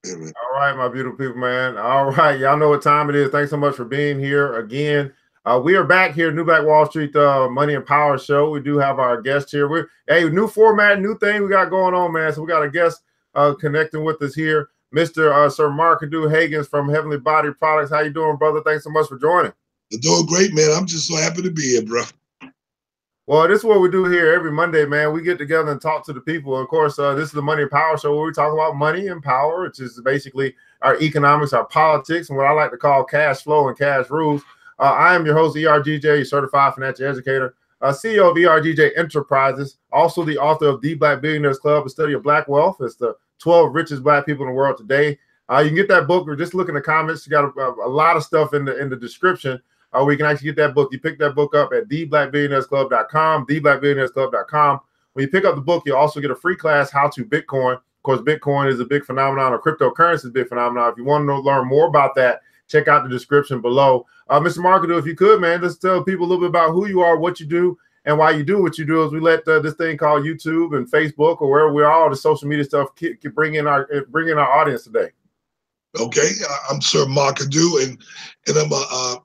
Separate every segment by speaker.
Speaker 1: Amen.
Speaker 2: All right, my beautiful people, man. All right, y'all know what time it is. Thanks so much for being here again. We are back here, New Black Wall Street Money and Power Show. We do have our guest here. We're new format, new thing we got going on, man. So we got a guest connecting with us here, Mr. Sir Markadu Hagens from Heavenly Body Products. How you doing, brother? Thanks so much for joining.
Speaker 1: You're doing great, man. I'm just so happy to be here, bro.
Speaker 2: Well, this is what we do here every Monday, man. We get together and talk to the people. Of course, this is the Money and Power Show where we talk about money and power, which is basically our economics, our politics, and what I like to call cash flow and cash rules. I am your host, ERGJ, certified financial educator, CEO of ERGJ Enterprises, also the author of The Black Billionaires Club, a study of black wealth. It's the 12 richest black people in the world today. You can get that book or just look in the comments. You got a lot of stuff in the description where you can actually get that book. You pick that book up at theblackbillionairesclub.com, theblackbillionairesclub.com. When you pick up the book, you also get a free class, How to Bitcoin. Of course, Bitcoin is a big phenomenon, or cryptocurrency is a big phenomenon. If you want to learn more about that, check out the description below. Mr. Marketer, if you could, man, just tell people a little bit about who you are, what you do, and why you do what you do. As we let this thing called YouTube and Facebook or wherever we are, all the social media stuff, bring in our audience today.
Speaker 1: Okay, I'm Sir Markadu, and I'm a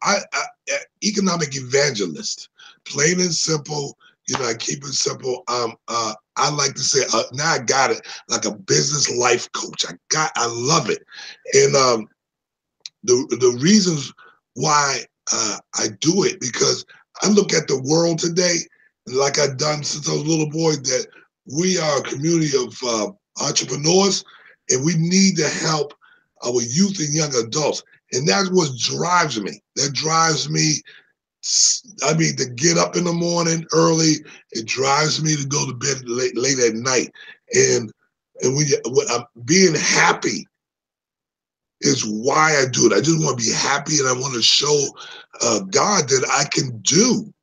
Speaker 1: economic evangelist. Plain and simple. I keep it simple. I like to say now I got it like a business life coach. I love it, and the reasons why I do it because I look at the world today, like I've done since I was a little boy, that we are a community of entrepreneurs, and we need to help our youth and young adults. And that's what drives me. That drives me, I mean, to get up in the morning early. It drives me to go to bed late at night. And when I'm being happy is why I do it. I just want to be happy, and I want to show God that I can do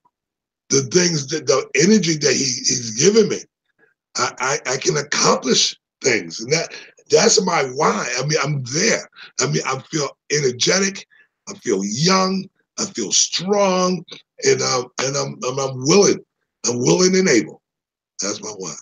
Speaker 1: the things, that the energy that He's given me. I can accomplish things, and that's my why. I mean, I'm there. I mean, I feel energetic. I feel young. I feel strong, and I'm willing. I'm willing and able. That's my why.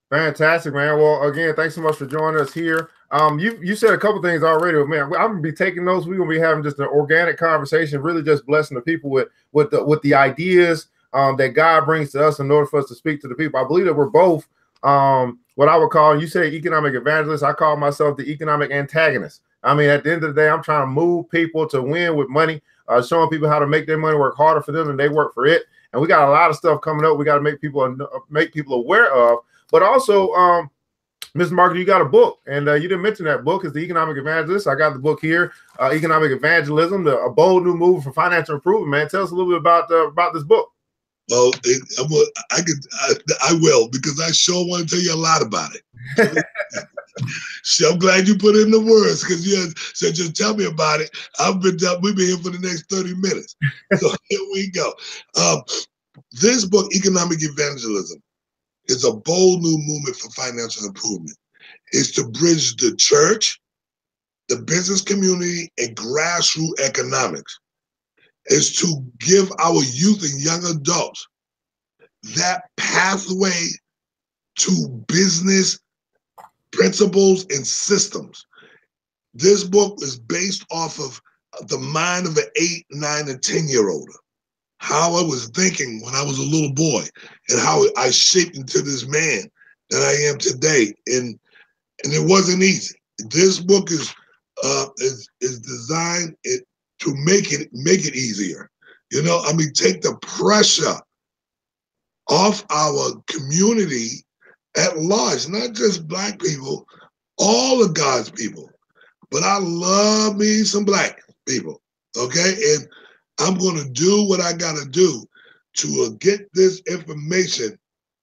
Speaker 2: Fantastic, man. Well, again, thanks so much for joining us here. You said a couple things already, man. I'm gonna be taking notes. We're gonna be having just an organic conversation, really just blessing the people with the ideas that God brings to us in order for us to speak to the people. I believe that we're both what I would call, you say economic evangelist. I call myself the economic antagonist. I mean, at the end of the day, I'm trying to move people to win with money, showing people how to make their money work harder for them than they work for it. And we got a lot of stuff coming up. We got to make people aware of. But also, Mr. Marketer, you got a book, and you didn't mention that book. It's The Economic Evangelist. I got the book here, Economic Evangelism, a bold new move for financial improvement. Man, tell us a little bit about this book.
Speaker 1: Well, I will, because I sure want to tell you a lot about it. So I'm glad you put in the words, because you said just tell me about it. We've been here for the next 30 minutes. So here we go. This book, Economic Evangelism, is a bold new movement for financial improvement. It's to bridge the church, the business community, and grassroots economics. Is to give our youth and young adults that pathway to business principles and systems. This book is based off of the mind of an 8, 9, and 10-year-old. How I was thinking when I was a little boy, and how I shaped into this man that I am today. And it wasn't easy. This book is designed to make it easier. I mean, take the pressure off our community at large, not just black people, all of God's people. But I love me some black people, okay? And I'm going to do what I got to do to get this information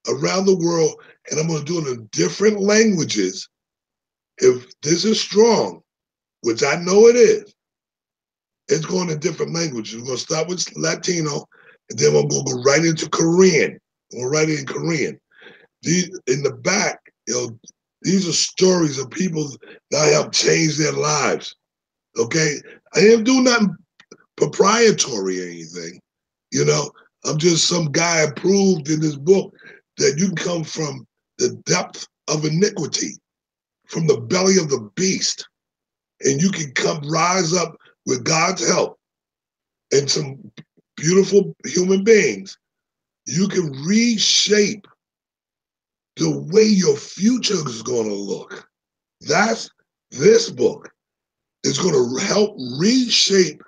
Speaker 1: around the world, and I'm going to do it in different languages. If this is strong, which I know it is, it's going to different languages. We're going to start with Latino, and then we're going to go right into Korean. We'll write it in Korean. In the back, these are stories of people that helped change their lives. Okay, I didn't do nothing proprietary or anything. I'm just some guy proved in this book that you can come from the depth of iniquity, from the belly of the beast, and you can come rise up with God's help and some beautiful human beings, you can reshape the way your future is going to look. That's this book is going to help reshape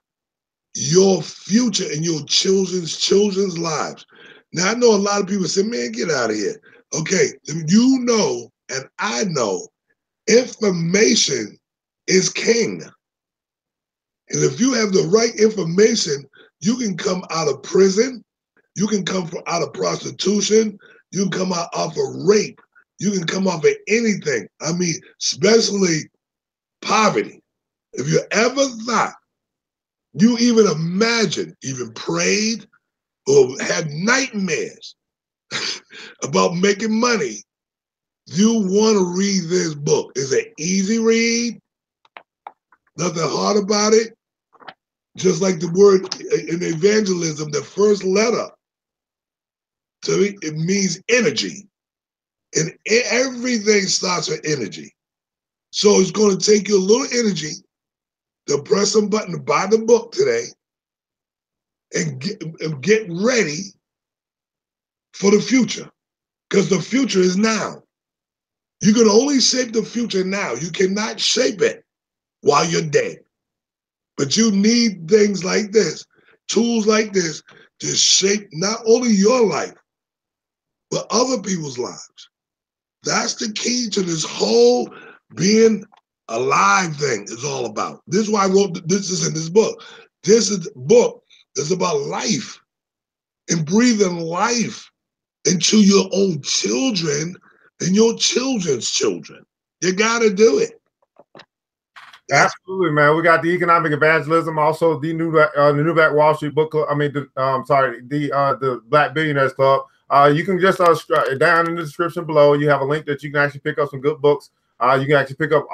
Speaker 1: your future and your children's lives. Now, I know a lot of people say, man, get out of here. Okay, you know, and I know, information is king. And if you have the right information, you can come out of prison, you can come out of prostitution, you can come out of rape, you can come off of anything. I mean, especially poverty. If you ever thought, you even imagined, even prayed, or had nightmares about making money, you want to read this book. It's an easy read, nothing hard about it. Just like the word in evangelism, the first letter, so it means energy. And everything starts with energy. So it's going to take you a little energy to press some button to buy the book today and get ready for the future. Because the future is now. You can only shape the future now. You cannot shape it while you're dead. But you need things like this, tools like this, to shape not only your life, but other people's lives. That's the key to this whole being alive thing is all about. This is why I wrote this is in this book. This is book is about life and breathing life into your own children and your children's children. You got to do it.
Speaker 2: Absolutely, man. We got the economic evangelism, also the new Black Wall Street book club. I mean, the Black Billionaires Club. You can just down in the description below. You have a link that you can actually pick up some good books. You can actually pick up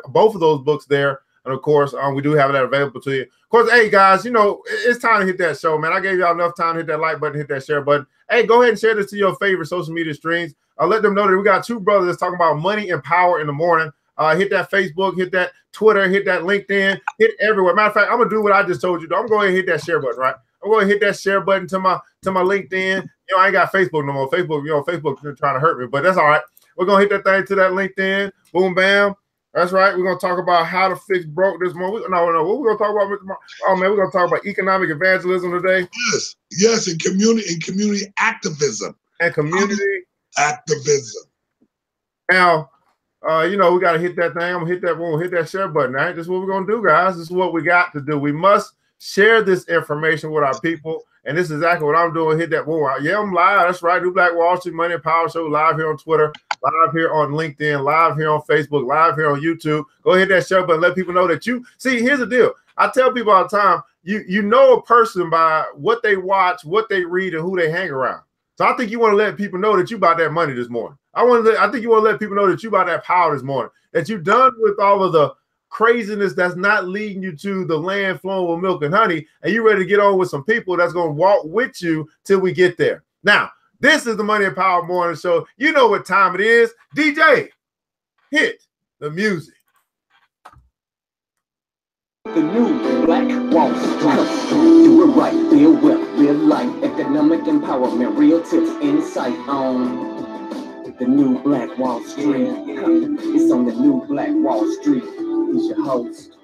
Speaker 2: both of those books there, and of course, we do have that available to you. Of course, hey guys, you know it's time to hit that show, man. I gave y'all enough time to hit that like button, hit that share button. Hey, go ahead and share this to your favorite social media streams. Let them know that we got two brothers that's talking about money and power in the morning. Hit that Facebook, hit that Twitter, hit that LinkedIn, hit everywhere. Matter of fact, I'm gonna do what I just told you. I'm going to hit that share button, right? I'm going to hit that share button to my LinkedIn. You know, I ain't got Facebook no more. Facebook trying to hurt me, but that's all right. We're gonna hit that thing to that LinkedIn. Boom, bam. That's right. We're gonna talk about how to fix broke this morning. No. What we're gonna talk about, Mr. Mark? Oh man, we're gonna talk about economic evangelism today.
Speaker 1: Yes, and community activism.
Speaker 2: And community
Speaker 1: activism.
Speaker 2: Now, you know, we got to hit that thing. I'm gonna hit that. We'll hit that share button. All right, this is what we're gonna do, guys. This is what we got to do. We must share this information with our people, and this is exactly what I'm doing. Hit that. Whoa, yeah, I'm live. That's right. New Black Wall Street Money and Power Show live here on Twitter, live here on LinkedIn, live here on Facebook, live here on YouTube. Go hit that share button. Let people know that you see. Here's the deal. I tell people all the time. You know a person by what they watch, what they read, and who they hang around. So I think you want to let people know that you about that money this morning. I think you want to let people know that you about that power this morning, that you're done with all of the craziness that's not leading you to the land flowing with milk and honey, and you're ready to get on with some people that's going to walk with you till we get there. Now, this is the Money and Power Morning Show. You know what time it is. DJ, hit the music.
Speaker 3: The new Black Wall Street. Do it right, build wealth, real life, economic empowerment, real tips, insight on the new Black Wall Street. It's on the new Black Wall Street. He's your host.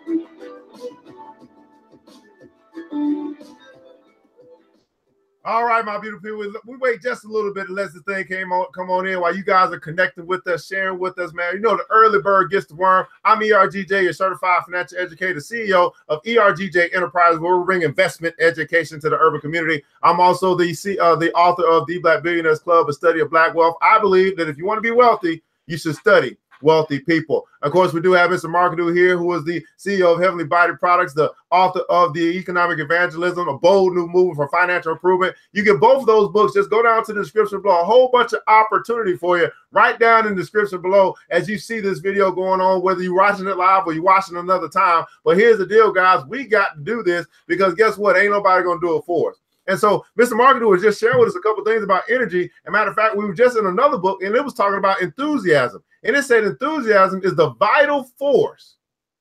Speaker 2: All right, my beautiful people. We wait just a little bit unless the thing come on in while you guys are connecting with us, sharing with us, man. You know the early bird gets the worm. I'm ERGJ, your certified financial educator, CEO of ERGJ Enterprises, where we bring investment education to the urban community. I'm also the author of the Black Billionaires Club, a study of Black wealth. I believe that if you want to be wealthy, you should study wealthy people. Of course, we do have Mr. Markadu here, who is the CEO of Heavenly Body Products, the author of the Economic Evangelism, a bold new movement for financial improvement. You get both of those books. Just go down to the description below. A whole bunch of opportunity for you right down in the description below as you see this video going on, whether you're watching it live or you're watching another time. But here's the deal, guys. We got to do this because guess what? Ain't nobody going to do it for us. And so Mr. Markadu was just sharing with us a couple things about energy. As a matter of fact, we were just in another book, and it was talking about enthusiasm. And it said enthusiasm is the vital force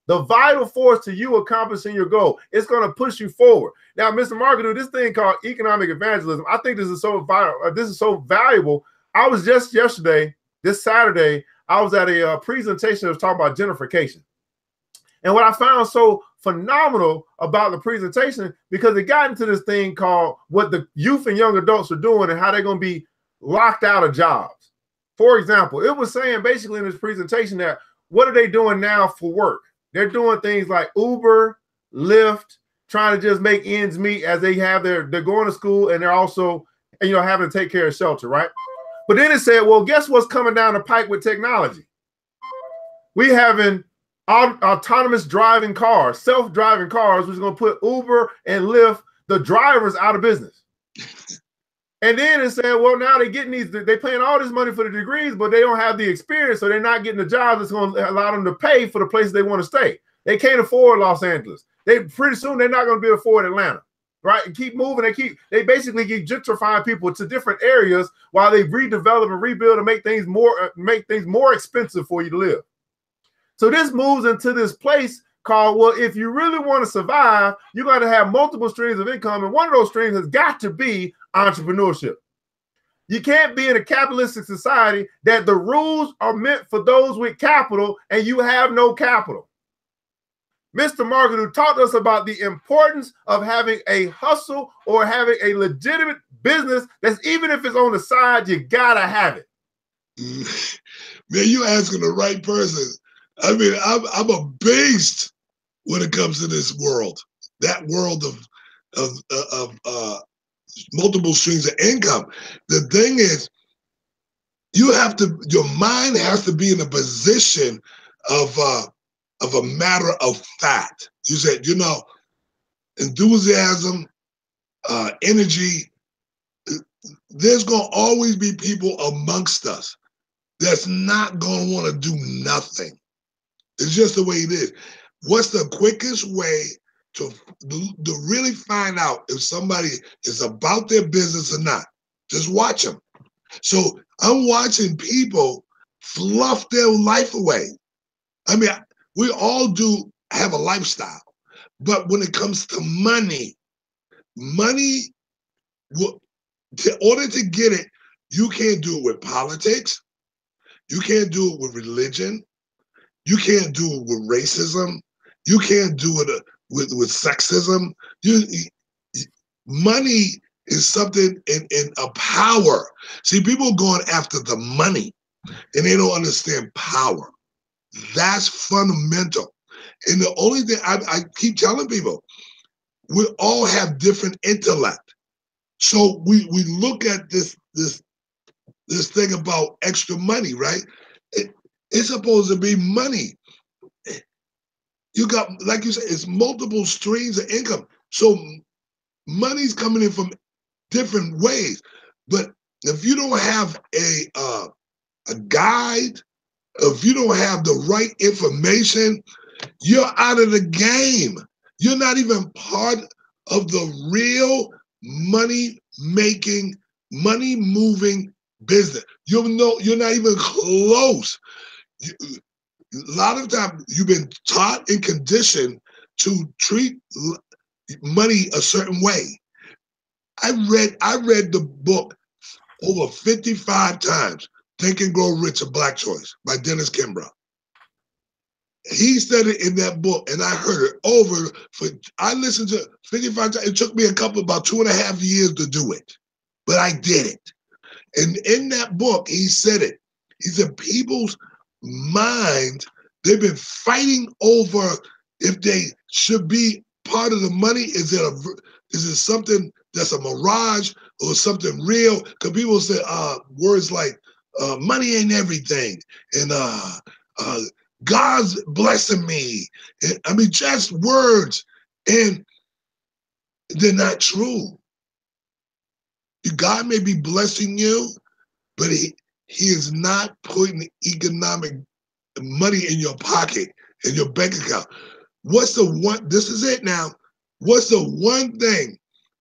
Speaker 2: the vital force to you accomplishing your goal. It's going to push you forward. Now, Mr. Marketer, this thing called economic evangelism, I think this is so vital. This is so valuable. I was just yesterday, this Saturday, I was at a presentation that was talking about gentrification. And what I found so phenomenal about the presentation, because it got into this thing called what the youth and young adults are doing and how they're going to be locked out of jobs. For example, it was saying basically in this presentation that what are they doing now for work? They're doing things like Uber, Lyft, trying to just make ends meet as they're going to school and they're also, having to take care of shelter, right? But then it said, well, guess what's coming down the pike with technology? We having autonomous driving cars, self-driving cars, which is going to put Uber and Lyft, the drivers, out of business. And then it said, well, now they're paying all this money for the degrees, but they don't have the experience, so they're not getting the jobs that's going to allow them to pay for the places they want to stay. They can't afford Los Angeles. Pretty soon they're not going to be able to afford Atlanta, right? And keep moving. They basically keep gentrifying people to different areas while they redevelop and rebuild and make things more expensive for you to live. So this moves into this place called, well, if you really want to survive, you got to have multiple streams of income. And one of those streams has got to be entrepreneurship. You can't be in a capitalistic society that the rules are meant for those with capital and you have no capital. Mr. Marketer taught us about the importance of having a hustle or having a legitimate business that's, even if it's on the side, you got to have it.
Speaker 1: Man, you asking the right person. I mean, I'm a beast when it comes to this world. That world of multiple streams of income. The thing is, your mind has to be in a position of a matter of fact. You said, enthusiasm, energy. There's going to always be people amongst us that's not going to want to do nothing. It's just the way it is. What's the quickest way to really find out if somebody is about their business or not? Just watch them. So I'm watching people fluff their life away. I mean, we all do have a lifestyle, but when it comes to money, in order to get it, you can't do it with politics. You can't do it with religion. You can't do it with racism. You can't do it with sexism. Money is something in a power. See, people going after the money and they don't understand power. That's fundamental. And the only thing I keep telling people, we all have different intellect. So we look at this thing about extra money, right? It's supposed to be money. You got, like you said, it's multiple streams of income. So money's coming in from different ways. But if you don't have a guide, if you don't have the right information, you're out of the game. You're not even part of the real money-making, money-moving business. You're not even close. A lot of times you've been taught and conditioned to treat money a certain way. I read the book over 55 times, Think and Grow Rich, A Black Choice by Dennis Kimbrough. He said it in that book, and I heard it over. I listened to it 55 times. It took me about 2.5 years to do it, but I did it. And in that book, he said it. He said people's mind, they've been fighting over if they should be part of the money. Is it something that's a mirage or something real? Because people say words like money ain't everything, and God's blessing me. And, I mean, just words, and they're not true. God may be blessing you, but he is not putting economic money in your pocket, in your bank account. This is it now. What's the one thing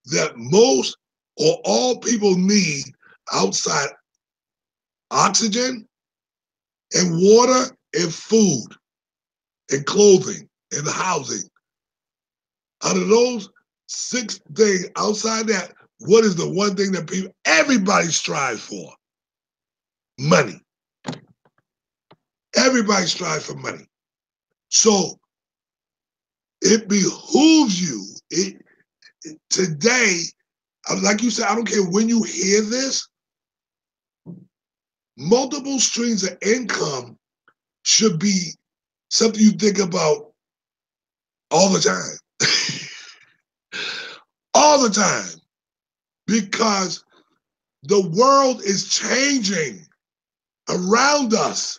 Speaker 1: that most or all people need outside oxygen and water and food and clothing? and housing. Out of those 6 things, outside that, what is the one thing that everybody strives for? Money. Everybody strives for money. So it behooves you. Today, like you said, I don't care when you hear this, multiple streams of income should be something you think about all the time. All the time. Because the world is changing around us.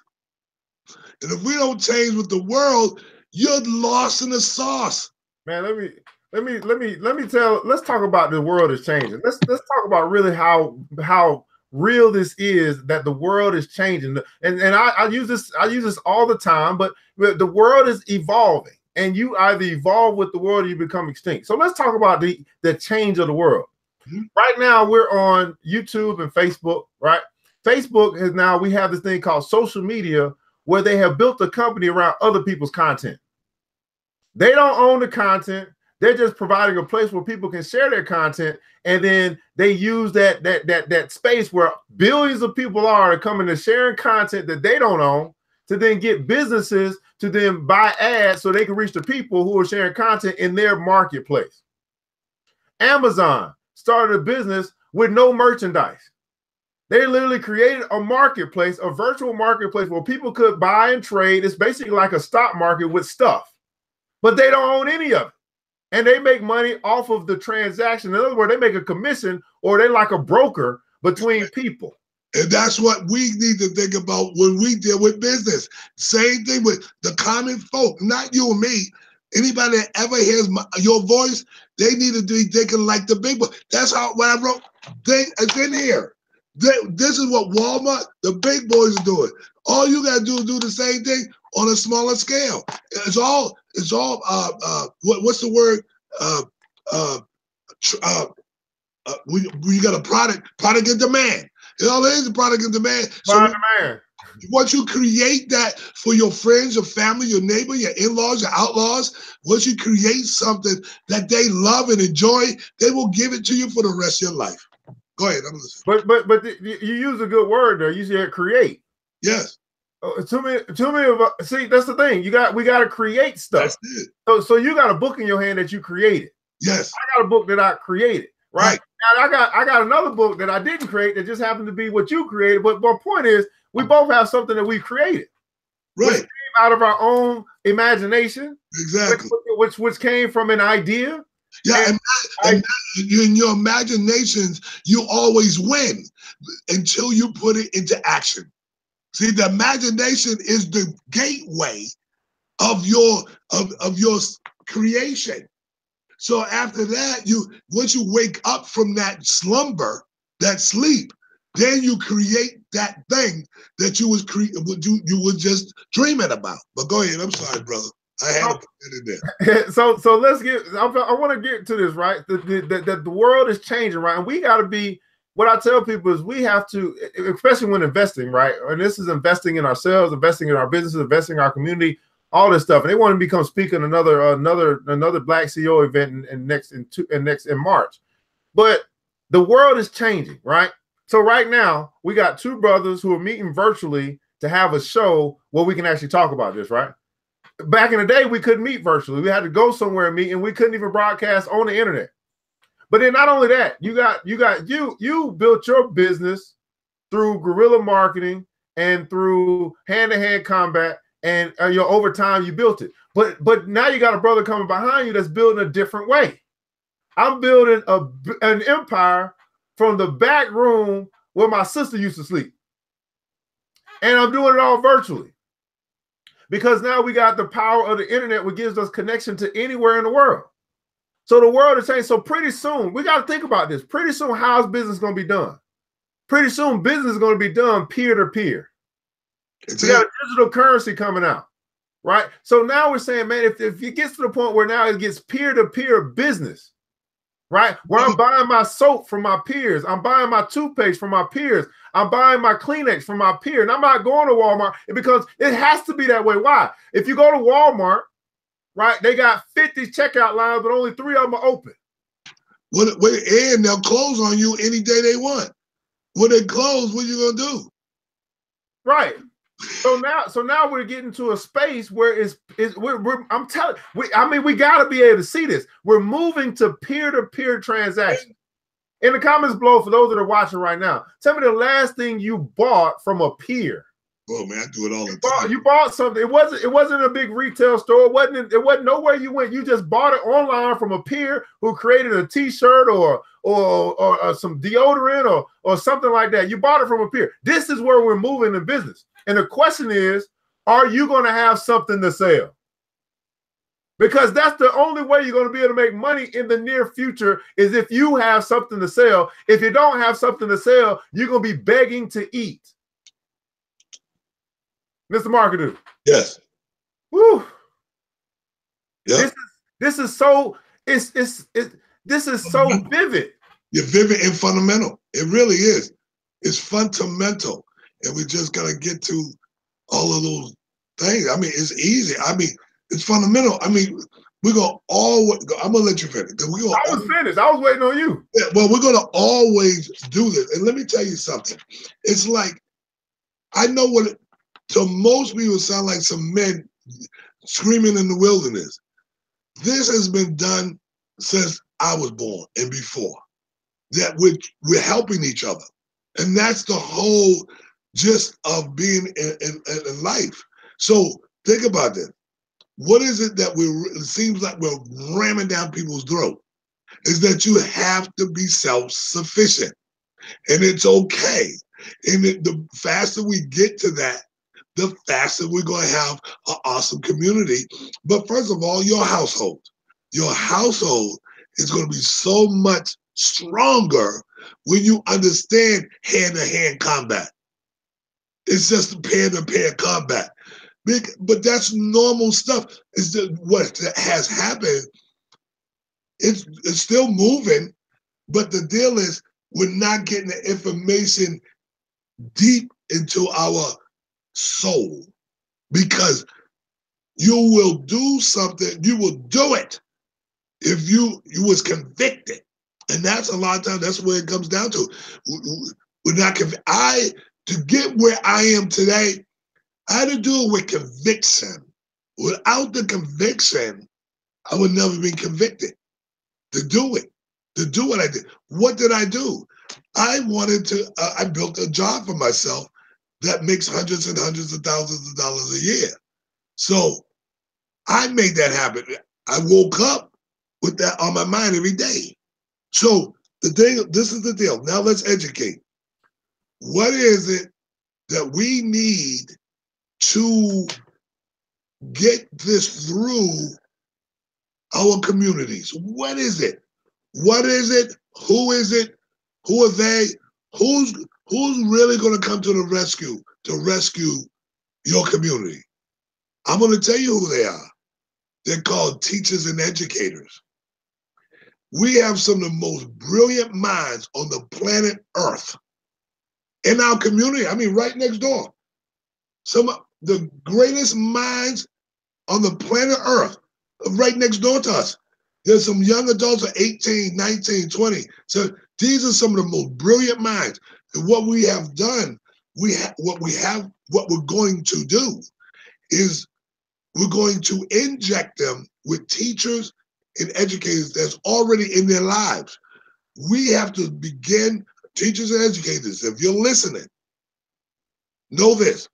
Speaker 1: And if we don't change with the world, you're lost in the sauce.
Speaker 2: Man, let's talk about the world is changing. Let's talk about really how real this is, that the world is changing. And I use this all the time, but the world is evolving, and you either evolve with the world or you become extinct. So let's talk about the change of the world. Mm-hmm. Right now we're on YouTube and Facebook, right? Facebook is now, we have this thing called social media where they have built a company around other people's content. They don't own the content. They're just providing a place where people can share their content, and then they use that space where billions of people are coming to sharing content that they don't own, to then get businesses to then buy ads so they can reach the people who are sharing content in their marketplace. Amazon started a business with no merchandise. They literally created a marketplace, a virtual marketplace where people could buy and trade. It's basically like a stock market with stuff, but they don't own any of it. And they make money off of the transaction. In other words, they make a commission, or they're like a broker between people.
Speaker 1: And that's what we need to think about when we deal with business. Same thing with the common folk, not you and me. Anybody that ever hears your voice, they need to be thinking like the big boy. That's how, when I wrote, it's in here. This is what Walmart, the big boys are doing. All you got to do is do the same thing on a smaller scale. It's all what's the word? When you got a product in demand. It all is a product in demand. So once you create that for your friends, your family, your neighbor, your in-laws, your outlaws, once you create something that they love and enjoy, they will give it to you for the rest of your life. Go ahead, I'm listening.
Speaker 2: But you use a good word there. You said create.
Speaker 1: Yes.
Speaker 2: Too many of us. See, that's the thing. We got to create stuff. That's it. So you got a book in your hand that you created.
Speaker 1: Yes.
Speaker 2: I got a book that I created. Right. And I got another book that I didn't create that just happened to be what you created. But my point is, we both have something that we created.
Speaker 1: Right.
Speaker 2: Which came out of our own imagination.
Speaker 1: Exactly.
Speaker 2: Which came from an idea.
Speaker 1: Yeah, and in your imaginations, you always win until you put it into action. See, the imagination is the gateway of your creation. So after that, once you wake up from that slumber, that sleep, then you create that thing that you was just dreaming about. But go ahead. I'm sorry, brother. I had to put it in there.
Speaker 2: So let's get. I want to get to this, right? That the world is changing, right? And we got to be. What I tell people is we have to, especially when investing, right? And this is investing in ourselves, investing in our businesses, investing in our community, all this stuff. And they want to become speaker in another Black CEO event in March. But the world is changing, right? So right now we got two brothers who are meeting virtually to have a show where we can actually talk about this, right? Back in the day, we couldn't meet virtually. We had to go somewhere and meet, and we couldn't even broadcast on the internet. But then not only that, you built your business through guerrilla marketing and through hand-to-hand combat, and over time you built it. But now you got a brother coming behind you that's building a different way. I'm building an empire from the back room where my sister used to sleep. And I'm doing it all virtually. Because now we got the power of the internet, which gives us connection to anywhere in the world. So the world is changing. So pretty soon, we got to think about this. Pretty soon, how's business going to be done? Pretty soon, business is going to be done peer-to-peer. We got a digital currency coming out, right? So now we're saying, man, if it gets to the point where now it gets peer-to-peer business, right? Where I'm buying my soap from my peers. I'm buying my toothpaste from my peers. I'm buying my Kleenex from my peer. And I'm not going to Walmart because it has to be that way. Why? If you go to Walmart, right? They got 50 checkout lines, but only 3 of them are open.
Speaker 1: And they'll close on you any day they want. When they close, what are you gonna do?
Speaker 2: Right. So now we're getting to a space where I'm telling we got to be able to see this. We're moving to peer-to-peer transactions. In the comments below, for those that are watching right now, tell me the last thing you bought from a peer.
Speaker 1: Oh man, I do it all the time.
Speaker 2: You bought something. It wasn't a big retail store. It wasn't nowhere you went. You just bought it online from a peer who created a T-shirt or some deodorant or something like that. You bought it from a peer. This is where we're moving in business. And the question is, are you going to have something to sell? Because that's the only way you're going to be able to make money in the near future is if you have something to sell. If you don't have something to sell, you're going to be begging to eat. Mr. Marketer.
Speaker 1: Yes.
Speaker 2: Woo.
Speaker 1: Yep.
Speaker 2: This is so vivid.
Speaker 1: You're vivid and fundamental. It really is. It's fundamental. And we just gotta get to all of those things. I mean, it's easy. I mean, it's fundamental. I mean, we're gonna always I'm gonna let you finish.
Speaker 2: I was finished. I was waiting on you.
Speaker 1: Yeah, well, we're gonna always do this. And let me tell you something. It's like I know what it, to most people sound like some men screaming in the wilderness. This has been done since I was born and before. That we're helping each other. And that's the whole gist of being in life. So think about this. What is it that it seems like we're ramming down people's throat? Is that you have to be self-sufficient. And it's okay. And the faster we get to that, the faster we're going to have an awesome community. But first of all, your household. Your household is going to be so much stronger when you understand hand-to-hand combat. It's just pair-to-pair combat. But that's normal stuff. It's just what has happened. It's still moving, but the deal is we're not getting the information deep into our soul, because you will do something, you will do it if you was convicted. And that's a lot of times, that's where it comes down to. We're not to get where I am today, I had to do it with conviction. Without the conviction, I would never been convicted to do it, to do what I did. What did I do? I wanted to, I built a job for myself that makes hundreds and hundreds of thousands of dollars a year. So I made that happen. I woke up with that on my mind every day. So this is the deal. Now let's educate. What is it that we need to get this through our communities? What is it? What is it? Who is it? Who are they? Who's really going to come to the rescue to rescue your community? I'm going to tell you who they are. They're called teachers and educators. We have some of the most brilliant minds on the planet Earth in our community. I mean, right next door. Some of the greatest minds on the planet Earth right next door to us. There's some young adults at 18, 19, 20. So these are some of the most brilliant minds. And what we have done, what we're going to do is we're going to inject them with teachers and educators that's already in their lives. We have to begin, teachers and educators, if you're listening, know this.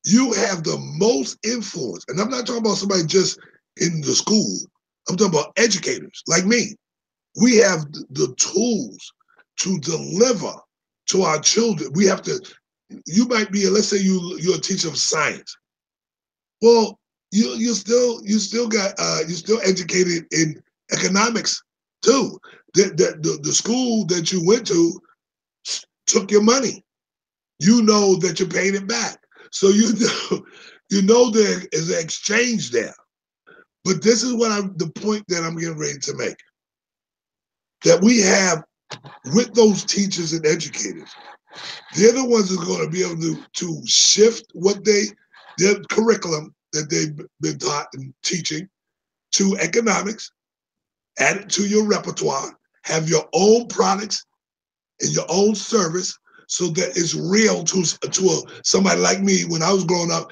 Speaker 1: You have the most influence. And I'm not talking about somebody just in the school. I'm talking about educators like me. We have the tools to deliver to our children. We have to, you might be, let's say you're a teacher of science. Well, you're still educated in economics too. The school that you went to took your money. You know that you're paying it back. So you know there is an exchange there. But this is the point that I'm getting ready to make. That we have with those teachers and educators, they're the ones who are going to be able to shift their curriculum that they've been taught and teaching, to economics, add it to your repertoire, have your own products and your own service so that it's real to somebody like me. When I was growing up,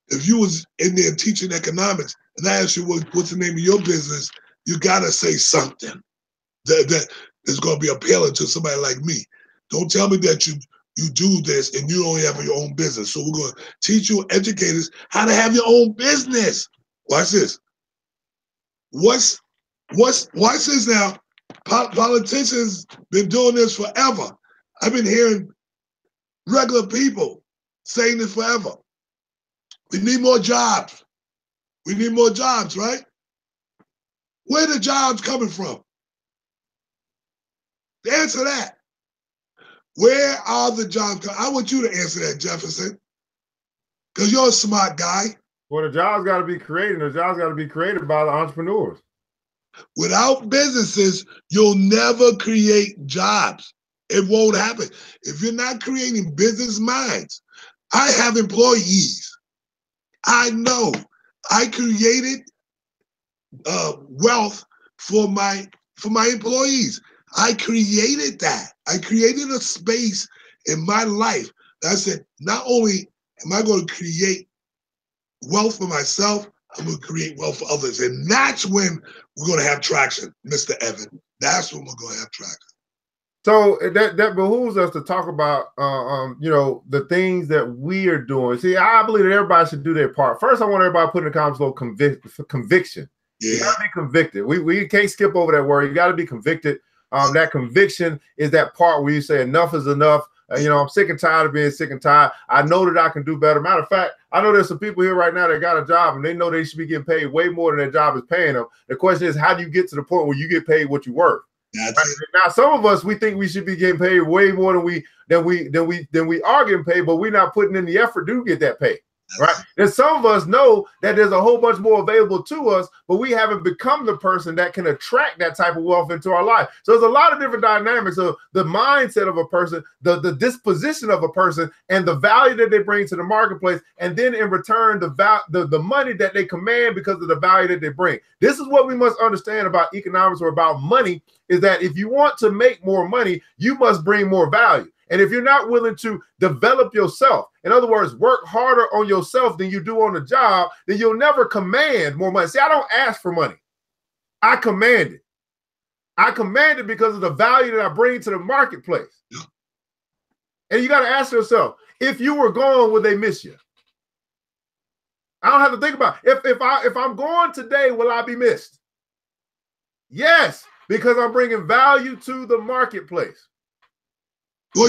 Speaker 1: if you was in there teaching economics and I asked you what's the name of your business, you gotta say something that is gonna be appealing to somebody like me. Don't tell me that you do this and you don't have your own business. So we're gonna teach you educators how to have your own business. Watch this. Watch this now. Politicians been doing this forever. I've been hearing regular people saying this forever. We need more jobs. We need more jobs, right? Where are the jobs coming from? Answer that. Where are the jobs? I want you to answer that, Jefferson, because you're a smart guy.
Speaker 2: Well, the jobs got to be created. The jobs got to be created by the entrepreneurs.
Speaker 1: Without businesses, you'll never create jobs. It won't happen. If you're not creating business minds, I have employees. I know. I created wealth for my employees. I created that. I created a space in my life that I said, not only am I going to create wealth for myself, I'm going to create wealth for others. And that's when we're going to have traction, Mr. Evan. That's when we're going to have traction.
Speaker 2: So that behooves us to talk about, the things that we are doing. See, I believe that everybody should do their part. First, I want everybody to put in the comments below conviction.
Speaker 1: Yeah.
Speaker 2: You got to be convicted. We can't skip over that word. You got to be convicted. That conviction is that part where you say enough is enough. I'm sick and tired of being sick and tired. I know that I can do better. Matter of fact, I know there's some people here right now that got a job and they know they should be getting paid way more than their job is paying them. The question is, how do you get to the point where you get paid what you're worth? Right? Now, some of us, we think we should be getting paid way more than we are getting paid, but we're not putting in the effort to get that pay. Right. And some of us know that there's a whole bunch more available to us, but we haven't become the person that can attract that type of wealth into our life. So there's a lot of different dynamics of the mindset of a person, the disposition of a person, and the value that they bring to the marketplace. And then in return, the money that they command because of the value that they bring. This is what we must understand about economics or about money, is that if you want to make more money, you must bring more value. And if you're not willing to develop yourself, in other words, work harder on yourself than you do on the job, then you'll never command more money. See, I don't ask for money. I command it. I command it because of the value that I bring to the marketplace. And you got to ask yourself, if you were gone, would they miss you? I don't have to think about it. If I'm gone today, will I be missed? Yes, because I'm bringing value to the marketplace.
Speaker 1: Well,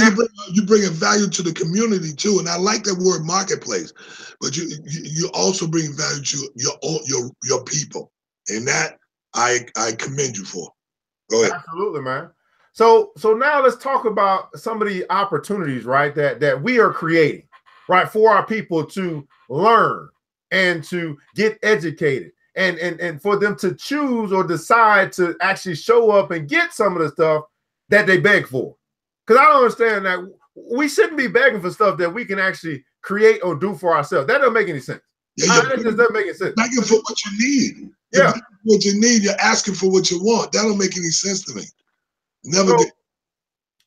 Speaker 1: you bring a value to the community too, and I like that word marketplace. But you also bring value to your people, and that I commend you for. Go ahead.
Speaker 2: Absolutely, man. So now let's talk about some of the opportunities, right? That we are creating, right, for our people to learn and to get educated, and for them to choose or decide to actually show up and get some of the stuff that they beg for. Because I don't understand that we shouldn't be begging for stuff that we can actually create or do for ourselves. That doesn't make any sense.
Speaker 1: Yeah,
Speaker 2: that just doesn't make any sense.
Speaker 1: Begging for what you need.
Speaker 2: Yeah.
Speaker 1: What you need, you're asking for what you want. That don't make any sense to me. Never did.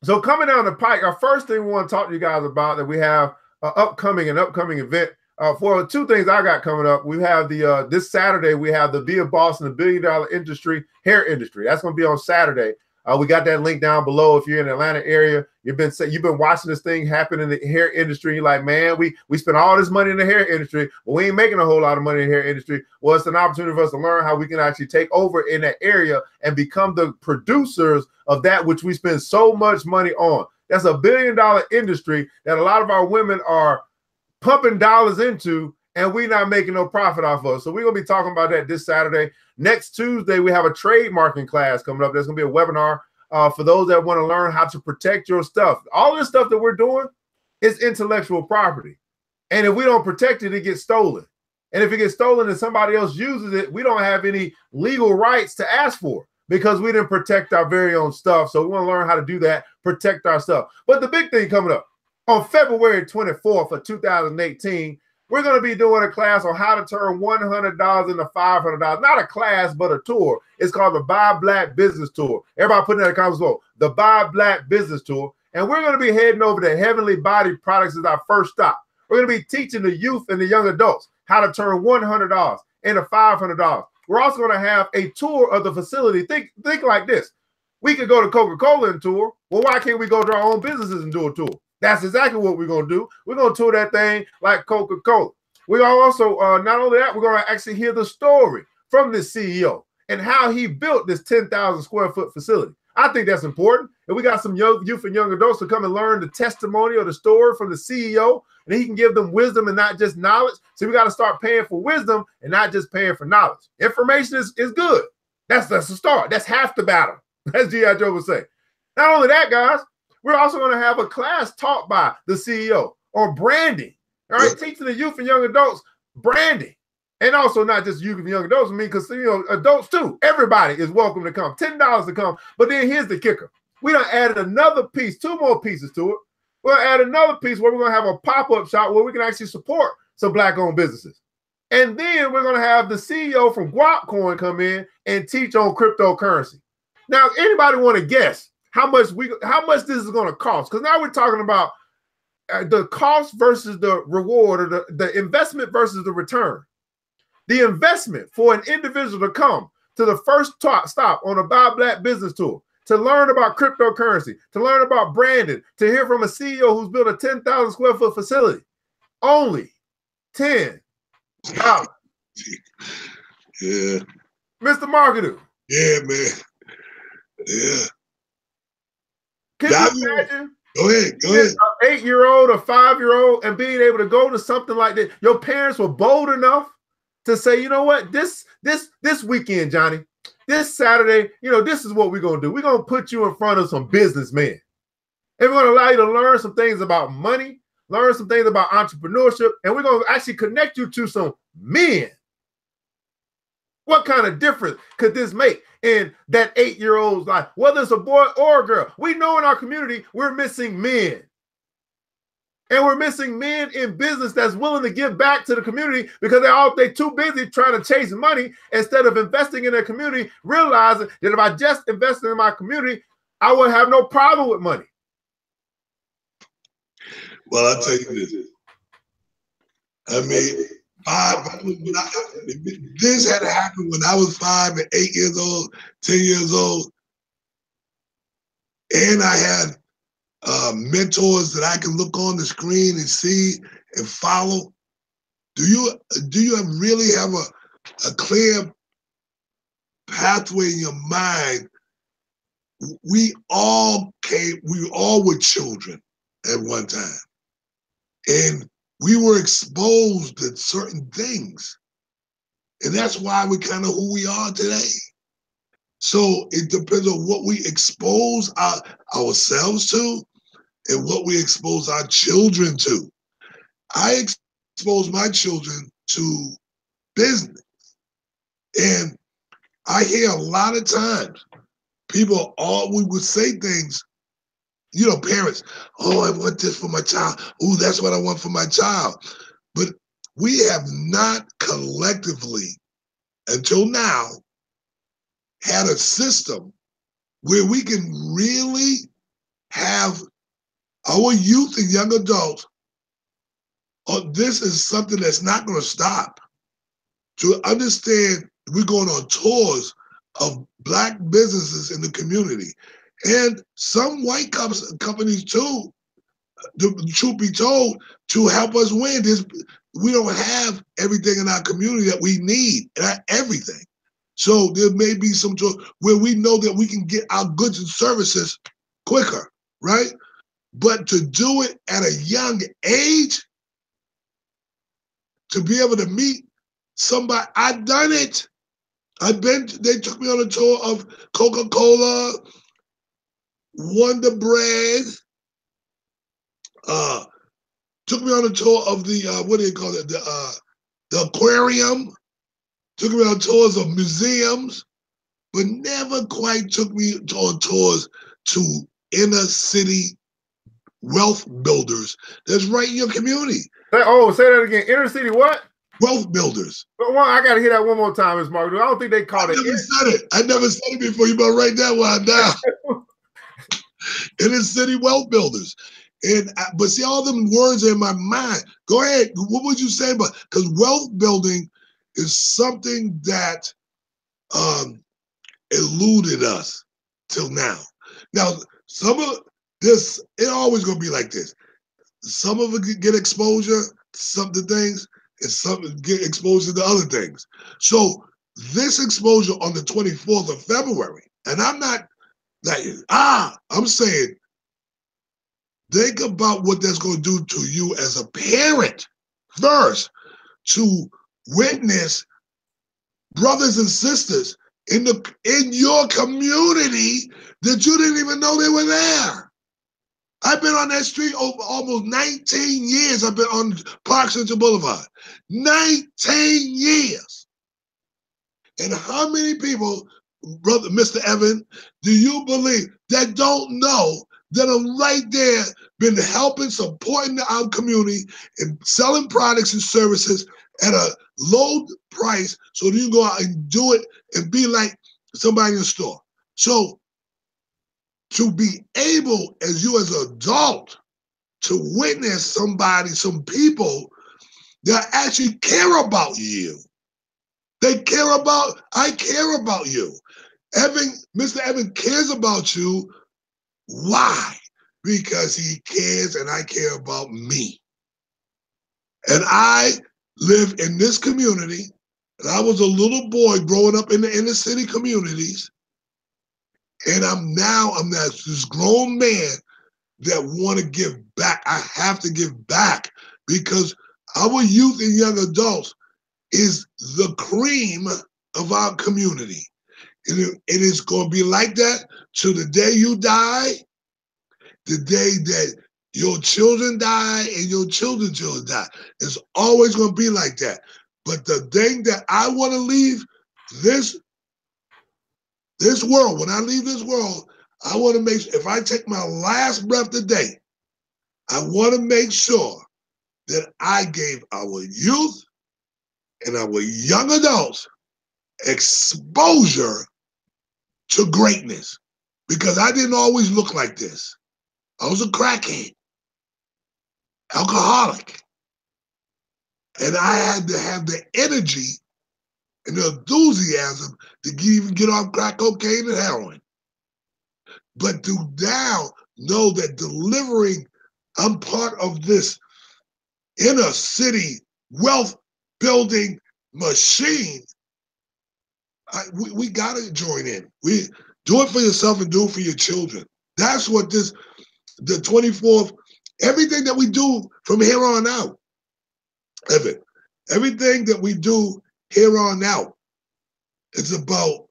Speaker 1: So
Speaker 2: coming down the pike, our first thing we want to talk to you guys about that we have an upcoming event. For two things I got coming up, we have the this Saturday, we have the Be a Boss in the $1 billion hair industry. That's going to be on Saturday. We got that link down below. If you're in the Atlanta area, you've been watching this thing happen in the hair industry. You're like, man, we spent all this money in the hair industry, but we ain't making a whole lot of money in the hair industry. Well, it's an opportunity for us to learn how we can actually take over in that area and become the producers of that which we spend so much money on. That's a $1 billion industry that a lot of our women are pumping dollars into, and we're not making no profit off of. So we're going to be talking about that this Saturday. Next Tuesday, we have a trademarking class coming up. There's going to be a webinar for those that want to learn how to protect your stuff. All this stuff that we're doing is intellectual property. And if we don't protect it, it gets stolen. And if it gets stolen and somebody else uses it, we don't have any legal rights to ask for because we didn't protect our very own stuff. So we want to learn how to do that, protect our stuff. But the big thing coming up on February 24th of 2018, We're going to be doing a class on how to turn $100 into $500. Not a class, but a tour. It's called the Buy Black Business Tour. Everybody put in the comments below. The Buy Black Business Tour. And we're going to be heading over to Heavenly Body Products as our first stop. We're going to be teaching the youth and the young adults how to turn $100 into $500. We're also going to have a tour of the facility. Think like this. We could go to Coca-Cola and tour. Well, why can't we go to our own businesses and do a tour? That's exactly what we're going to do. We're going to tour that thing like Coca-Cola. We're also, not only that, we're going to actually hear the story from this CEO and how he built this 10,000 square foot facility. I think that's important. And we got some youth and young adults to come and learn the testimony or the story from the CEO, and he can give them wisdom and not just knowledge. So we got to start paying for wisdom and not just paying for knowledge. Information is good. That's the start. That's half the battle, as G.I. Joe would say. Not only that, guys, we're also going to have a class taught by the CEO on branding. All right, teaching the youth and young adults branding. And also not just youth and young adults, because adults too. Everybody is welcome to come. $10 to come. But then here's the kicker. We done added another piece, 2 more pieces to it. We'll add another piece where we're going to have a pop-up shop where we can actually support some Black-owned businesses. And then we're going to have the CEO from Guapcoin come in and teach on cryptocurrency. Now, anybody want to guess how much this is going to cost? Because now we're talking about the cost versus the reward, or the investment versus the return. The investment for an individual to come to the first stop on a Buy Black Business Tour, to learn about cryptocurrency, to learn about branding, to hear from a CEO who's built a 10,000 square foot facility, only $10.
Speaker 1: Yeah.
Speaker 2: Mr. Marketer.
Speaker 1: Yeah, man. Yeah.
Speaker 2: Can you imagine?
Speaker 1: Go ahead.
Speaker 2: An 8-year-old, a 5-year-old, and being able to go to something like that. Your parents were bold enough to say, you know what, this weekend, Johnny, this Saturday, this is what we're going to do. We're going to put you in front of some businessmen. And we're going to allow you to learn some things about money, learn some things about entrepreneurship, and we're going to actually connect you to some men. What kind of difference could this make in that 8-year-old's life, whether it's a boy or a girl? We know in our community we're missing men. And we're missing men in business that's willing to give back to the community, because they're too busy trying to chase money instead of investing in their community, realizing that if I just invested in my community, I would have no problem with money.
Speaker 1: Well, I'll tell you this. I mean, this had to happen when I was 5 and 8 years old, 10 years old, and I had mentors that I can look on the screen and see and follow. Do you really have a clear pathway in your mind? We all were children at one time, and we were exposed to certain things, and that's why we're kind of who we are today. So it depends on what we expose ourselves to and what we expose our children to. I expose my children to business. And I hear a lot of times people we would say things, parents, oh, I want this for my child. Oh, that's what I want for my child. But we have not collectively, until now, had a system where we can really have our youth and young adults, this is something that's not going to stop. To understand, we're going on tours of Black businesses in the community, and some white companies too, the truth be told, to help us win. We don't have everything in our community that we need, not everything. So there may be some tour where we know that we can get our goods and services quicker, right? But to do it at a young age, to be able to meet somebody, I've done it. They took me on a tour of Coca-Cola, Wonder Bread, took me on a tour of the, what do you call it, the aquarium, took me on tours of museums, but never quite took me on tours to inner city wealth builders that's right in your community.
Speaker 2: Say that again. Inner city what?
Speaker 1: Wealth builders.
Speaker 2: But I got to hear that one more time, Ms. Mark. I don't think they call it.
Speaker 1: I never said it before. You better write that one down. Inner city wealth builders. But see, all them words in my mind. Go ahead. What would you say about? Because wealth building is something that eluded us till now. Now, some of this, it always gonna be like this. Some of it get exposure to some of the things, and some get exposure to other things. So this exposure on the 24th of February, and I'm not like, I'm saying, think about what that's going to do to you as a parent first, to witness brothers and sisters in your community that you didn't even know they were there. I've been on that street over almost 19 years. I've been on Park Central Boulevard. 19 years. And how many people, brother, Mr. Evan, do you believe that don't know that are right there, been helping, supporting our community and selling products and services at a low price so that you can go out and do it and be like somebody in the store? So to be able, as you as an adult, to witness somebody, some people that actually care about you. I care about you. Mr. Evan cares about you. Why? Because he cares and I care about me. And I live in this community, and I was a little boy growing up in the inner city communities, and I'm this grown man that want to give back. I have to give back because our youth and young adults is the cream of our community. And it is going to be like that till the day you die, the day that your children die and your children's children die. It's always going to be like that. But the thing that I want to leave this world, when I leave this world, I want to make sure, if I take my last breath today, I want to make sure that I gave our youth and our young adults exposure to greatness, because I didn't always look like this. I was a crackhead, alcoholic, and I had to have the energy and the enthusiasm to even get off crack cocaine and heroin. But to now know that I'm part of this inner city wealth building machine. We got to join in. We do it for yourself and do it for your children. That's what the 24th, everything that we do from here on out, Evan, everything that we do here on out, it's about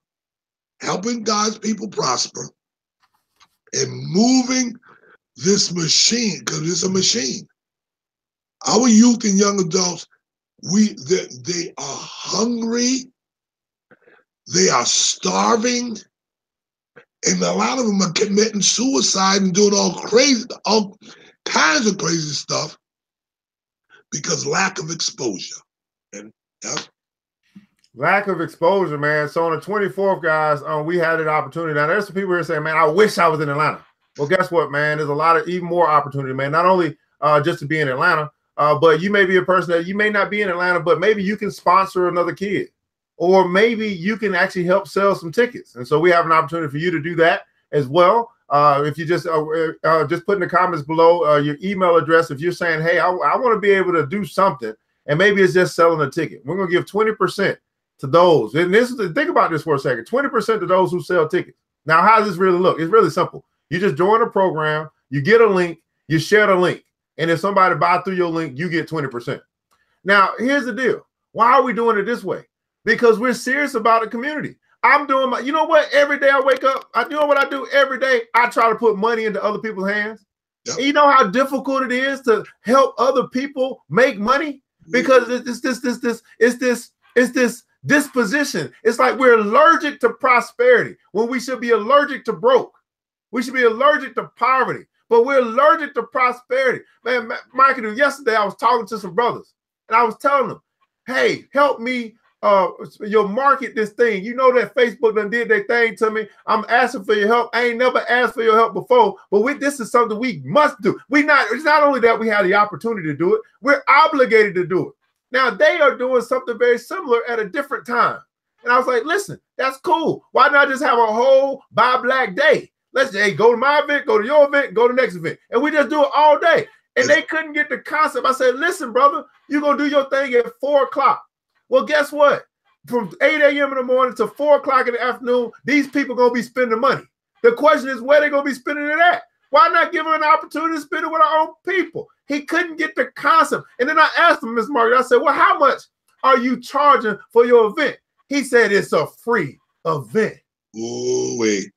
Speaker 1: helping God's people prosper and moving this machine, because it's a machine. Our youth and young adults, they are hungry. They are starving, and a lot of them are committing suicide and doing all kinds of crazy stuff because lack of exposure. And
Speaker 2: lack of exposure, man. So on the 24th, guys, we had an opportunity. Now, there's some people here saying, man, I wish I was in Atlanta. Well, guess what, man? There's a lot of even more opportunity, man. Not only just to be in Atlanta, but you may be a person that you may not be in Atlanta, but maybe you can sponsor another kid. Or maybe you can actually help sell some tickets. And so we have an opportunity for you to do that as well. If you just put in the comments below your email address, if you're saying, hey, I want to be able to do something, and maybe it's just selling a ticket. We're going to give 20% to those. And think about this for a second, 20% to those who sell tickets. Now, how does this really look? It's really simple. You just join a program, you get a link, you share the link. And if somebody buys through your link, you get 20%. Now, here's the deal. Why are we doing it this way? Because we're serious about the community. I'm doing you know what? Every day I wake up, what I do every day. I try to put money into other people's hands. Yep. And you know how difficult it is to help other people make money? Because it's this disposition. It's like we're allergic to prosperity when we should be allergic to broke. We should be allergic to poverty. but we're allergic to prosperity. Man, Michael, yesterday I was talking to some brothers and I was telling them, hey, help me your market this thing. You know that Facebook done did their thing to me. I'm asking for your help. I ain't never asked for your help before, but this is something we must do. It's not only that we have the opportunity to do it, we're obligated to do it. Now they are doing something very similar at a different time. And I was like, listen, that's cool. Why not just have a whole Buy Black Day? Let's say, hey, go to my event, go to your event, go to the next event. And we just do it all day. And they couldn't get the concept. I said, listen, brother, you're going to do your thing at 4 o'clock. Well, guess what? From 8 a.m. in the morning to 4 o'clock in the afternoon, these people are going to be spending money. The question is, where they're going to be spending it at? Why not give them an opportunity to spend it with our own people? He couldn't get the concept. And then I asked him, Ms. Margaret, I said, well, how much are you charging for your event? He said, it's a free event.
Speaker 1: Oh, wait.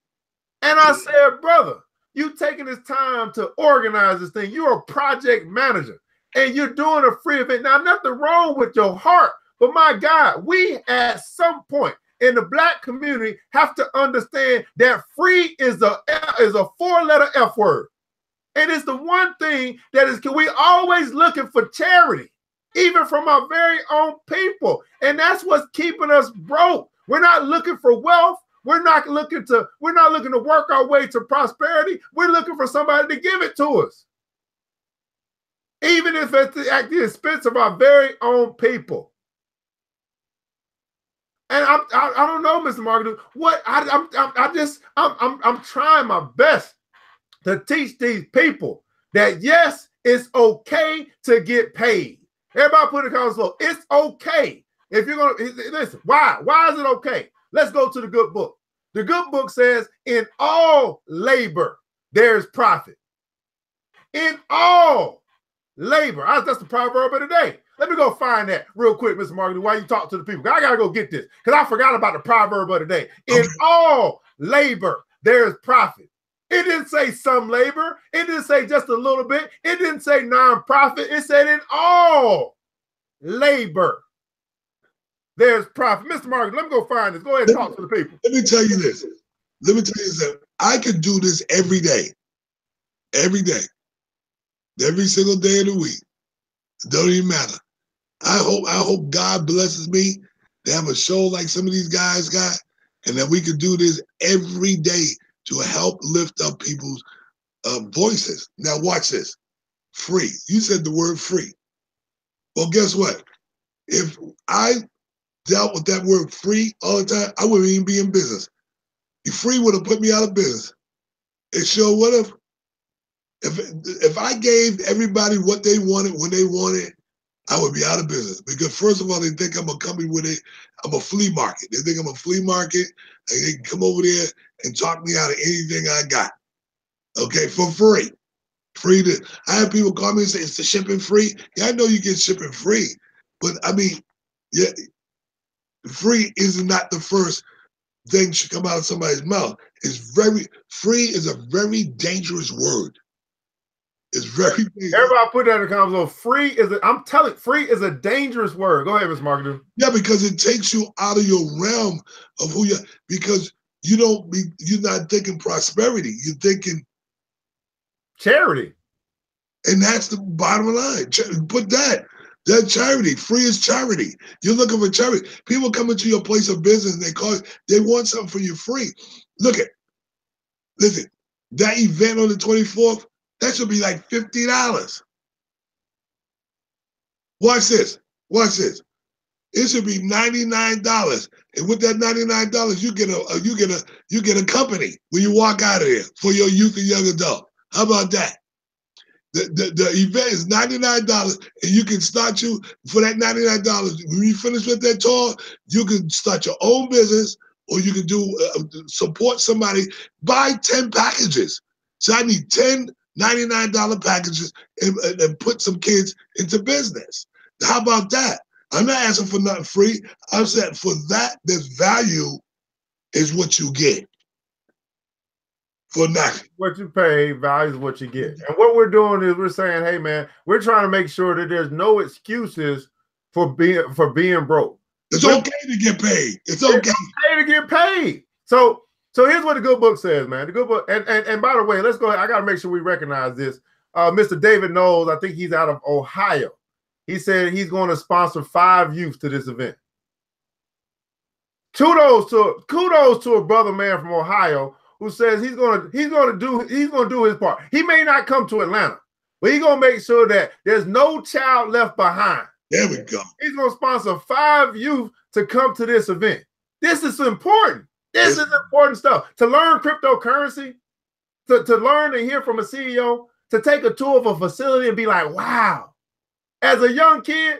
Speaker 2: And I said, brother, you taking this time to organize this thing. You're a project manager and you're doing a free event. Now, nothing wrong with your heart, but my God, we at some point in the Black community have to understand that free is a 4-letter F word. And it's the one thing that is, we always looking for charity, even from our very own people. And that's what's keeping us broke. We're not looking for wealth. We're not looking to work our way to prosperity. We're looking for somebody to give it to us. Even if it's at the expense of our very own people. And I don't know, Mr. Marketer, what I'm trying my best to teach these people that yes, it's okay to get paid. Everybody put in the comments below. It's okay. If you're gonna listen, why? Why is it okay? Let's go to the good book. The good book says, in all labor, there's profit. In all labor. That's the proverb of the day. Let me go find that real quick, Mr. Marketer, while you talk to the people. I got to go get this because I forgot about the proverb of the day. In all labor, there's profit. It didn't say some labor. It didn't say just a little bit. It didn't say nonprofit. It said in all labor, there's profit. Mr. Marketer, let me go find this. Go ahead and talk to the people.
Speaker 1: Let me tell you this. Let me tell you that I could do this every day. Every day. Every single day of the week. It don't even matter. I hope God blesses me to have a show like some of these guys got, and that we could do this every day to help lift up people's voices. Now watch this. Free. You said the word free. Well, guess what? If I dealt with that word free all the time, I wouldn't even be in business. Free would have put me out of business. It sure would have. If I gave everybody what they wanted when they wanted, I would be out of business. Because first of all, they think I'm a company I'm a flea market. They think I'm a flea market, and they can come over there and talk me out of anything I got. Okay, for free. I have people call me and say, it's the shipping free. Yeah, I know you get shipping free, but I mean, yeah, free is not the first thing should come out of somebody's mouth. Free is a very dangerous word. It's very dangerous.
Speaker 2: Everybody put that in the comments. Free is a dangerous word. Go ahead, Mr. Marketer.
Speaker 1: Yeah, because it takes you out of your realm of who you are. Because you're not thinking prosperity. You're thinking
Speaker 2: charity.
Speaker 1: And that's the bottom line. Put that charity. Free is charity. You're looking for charity. People come into your place of business and they want something for you free. Listen, that event on the 24th, that should be like $50. Watch this. It should be $99. And with that $99, you get a company when you walk out of there for your youth and young adult. How about that? The event is $99, and you can start for that $99. When you finish with that tour, you can start your own business, or you can support somebody. Buy 10 packages. So I need 10 $99 packages and put some kids into business. How about that? I'm not asking for nothing free. I'm saying for that, there's value is what you get. For nothing.
Speaker 2: What you pay, value is what you get. And what we're doing is we're saying, hey man, we're trying to make sure that there's no excuses for being broke.
Speaker 1: It's okay to get paid. It's okay
Speaker 2: to get paid. So So here's what the good book says, man. The good book, and by the way, let's go ahead. I got to make sure we recognize this. Mr. David Knowles, I think he's out of Ohio. He said he's going to sponsor 5 youth to this event. Kudos to a brother man from Ohio who says he's gonna do his part. He may not come to Atlanta, but he's gonna make sure that there's no child left behind.
Speaker 1: There we go.
Speaker 2: He's gonna sponsor 5 youth to come to this event. This is important. This is important stuff. To learn cryptocurrency, to learn and hear from a CEO, to take a tour of a facility and be like, wow. As a young kid,